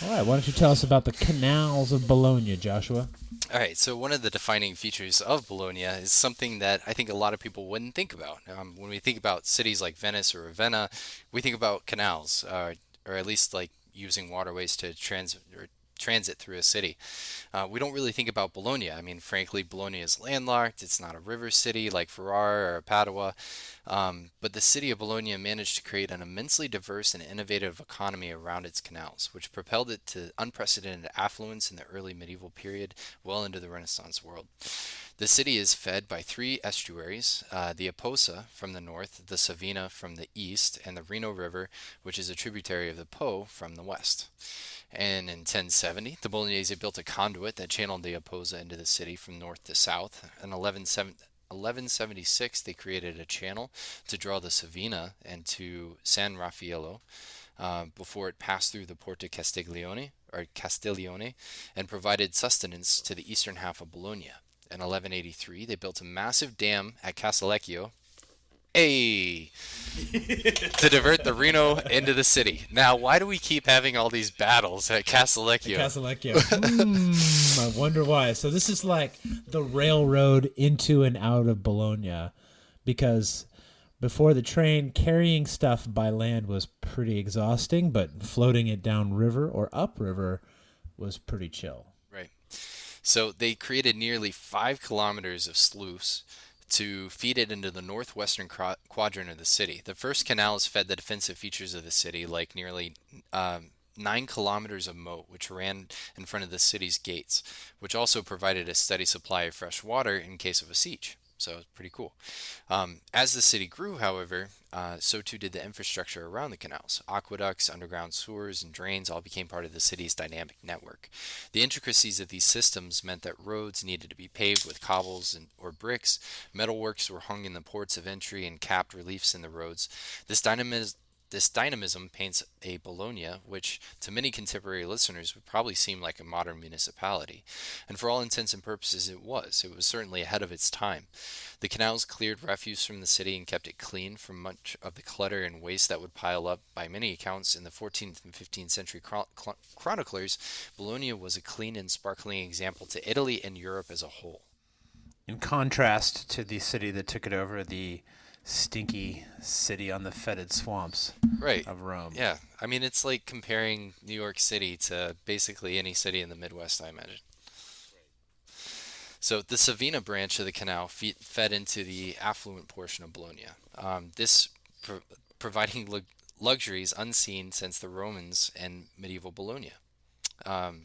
All right, why don't you tell us about the canals of Bologna, Joshua? All right, so one of the defining features of Bologna is something that I think a lot of people wouldn't think about. When we think about cities like Venice or Ravenna, we think about canals, or at least like using waterways to transit through a city. We don't really think about Bologna. I mean, frankly, Bologna is landlocked. It's not a river city like Ferrara or Padua. But the city of Bologna managed to create an immensely diverse and innovative economy around its canals, which propelled it to unprecedented affluence in the early medieval period, well into the Renaissance world. The city is fed by three estuaries, the Aposa from the north, the Savina from the east, and the Reno River, which is a tributary of the Po, from the west. And in 1070, the Bolognese built a conduit that channeled the Aposa into the city from north to south. In 1176, they created a channel to draw the Savina into San Raffaello before it passed through the Porta Castiglione, and provided sustenance to the eastern half of Bologna. In 1183, they built a massive dam at Casalecchio, to divert the Reno into the city. Now, why do we keep having all these battles at Casalecchio? I wonder why. So this is like the railroad into and out of Bologna, because before the train, carrying stuff by land was pretty exhausting, but floating it downriver or upriver was pretty chill. Right. So they created nearly 5 kilometers of sluice to feed it into the northwestern quadrant of the city. The first canals fed the defensive features of the city, like nearly 9 kilometers of moat, which ran in front of the city's gates, which also provided a steady supply of fresh water in case of a siege. So it's pretty cool. As the city grew, however, so too did the infrastructure around the canals. Aqueducts, underground sewers, and drains all became part of the city's dynamic network. The intricacies of these systems meant that roads needed to be paved with cobbles or bricks. Metalworks were hung in the ports of entry and capped reliefs in the roads. This This dynamism paints a Bologna, which to many contemporary listeners would probably seem like a modern municipality. And for all intents and purposes, it was. It was certainly ahead of its time. The canals cleared refuse from the city and kept it clean from much of the clutter and waste that would pile up. By many accounts, in the 14th and 15th century chroniclers, Bologna was a clean and sparkling example to Italy and Europe as a whole. In contrast to the city that took it over, the stinky city on the fetid swamps of Rome. Yeah. I mean, it's like comparing New York City to basically any city in the Midwest, I imagine. So the Savina branch of the canal fed into the affluent portion of Bologna. This providing luxuries unseen since the Romans and medieval Bologna. The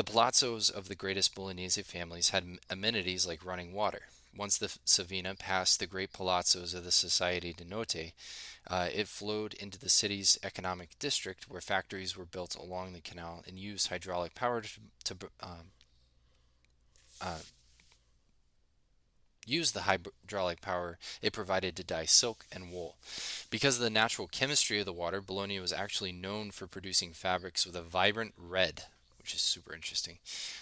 palazzos of the greatest Bolognese families had amenities like running water. Once the Savina passed the great palazzos of the Society de Notte, it flowed into the city's economic district, where factories were built along the canal and used hydraulic power to use the hydraulic power it provided to dye silk and wool. Because of the natural chemistry of the water, Bologna was actually known for producing fabrics with a vibrant red, which is super interesting.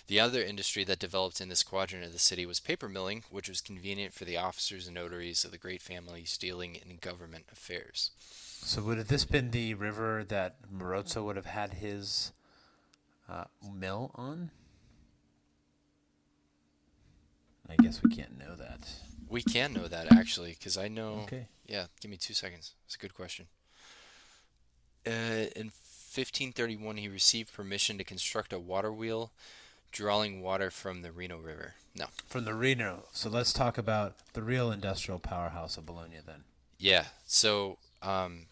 The other industry that developed in this quadrant of the city was paper milling, which was convenient for the officers and notaries of the great families dealing in government affairs. So would have this been the river that Marozzo would have had his mill on? I guess we can't know that. We can know that, actually, because I know... Okay. Yeah, give me 2 seconds. It's a good question. In 1531, he received permission to construct a water wheel drawing water from the Reno River. No. From the Reno. So let's talk about the real industrial powerhouse of Bologna then. Yeah. So, the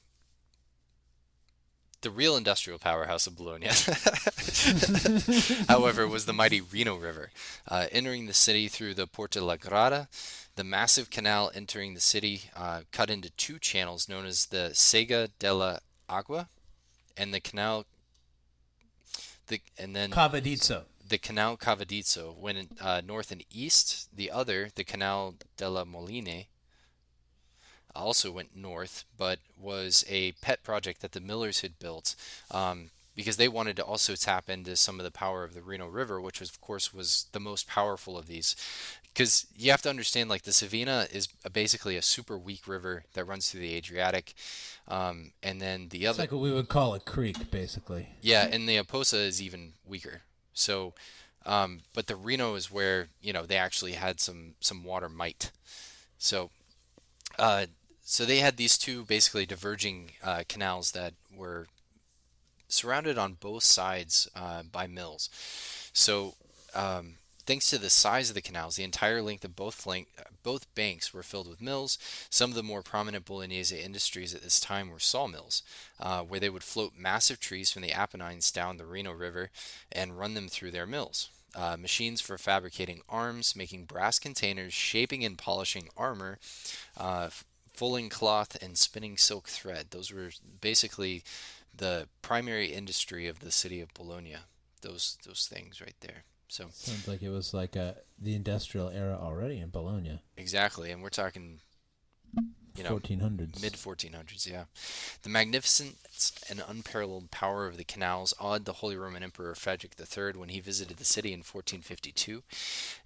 real industrial powerhouse of Bologna, however, was the mighty Reno River. Entering the city through the Porta La Grada, the massive canal entering the city cut into 2 channels known as the Sega della Agua and the canal, Cavadizzo. The canal Cavadizzo went north and east. The other, the canal della Moline, also went north, but was a pet project that the Millers had built because they wanted to also tap into some of the power of the Reno River, which was, of course, was the most powerful of these. Because you have to understand, like, the Savina is basically a super weak river that runs through the Adriatic, and then the other... It's like what we would call a creek, basically. Yeah, and the Oposa is even weaker. So, but the Reno is where, they actually had some water might. So, so they had these 2 basically diverging canals that were surrounded on both sides by mills. So, thanks to the size of the canals, the entire length of both banks were filled with mills. Some of the more prominent Bolognese industries at this time were sawmills, where they would float massive trees from the Apennines down the Reno River and run them through their mills. Machines for fabricating arms, making brass containers, shaping and polishing armor, fulling cloth, and spinning silk thread. Those were basically the primary industry of the city of Bologna. Those things right there. So sounds like it was like the industrial era already in Bologna. Exactly, and we're talking 1400s. Mid 1400s, yeah. The magnificence and unparalleled power of the canals awed the Holy Roman Emperor Frederick III when he visited the city in 1452.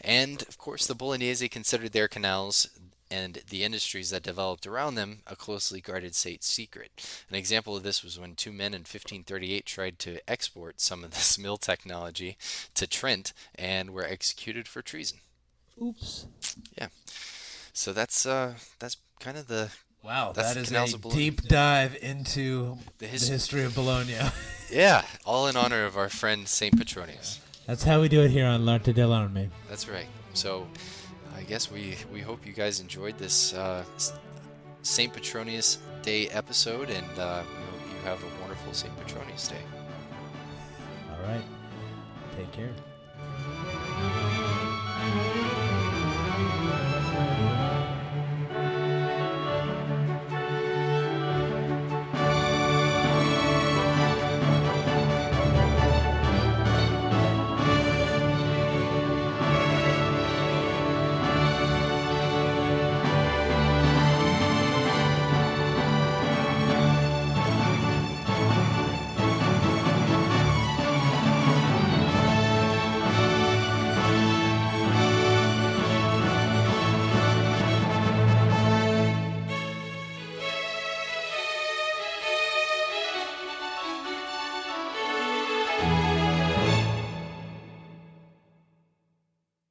And, of course, the Bolognese considered their canals and the industries that developed around them a closely guarded state secret. An example of this was when 2 men in 1538 tried to export some of this mill technology to Trent and were executed for treason. Oops. Yeah. So that's kind of the... Wow, that's that is a deep dive into the history of Bologna. Yeah, all in honor of our friend St. Petronius. That's how we do it here on L'Arte dell'Arme. That's right. So I guess we hope you guys enjoyed this St. Petronius Day episode, and we hope you have a wonderful St. Petronius Day. All right. Take care.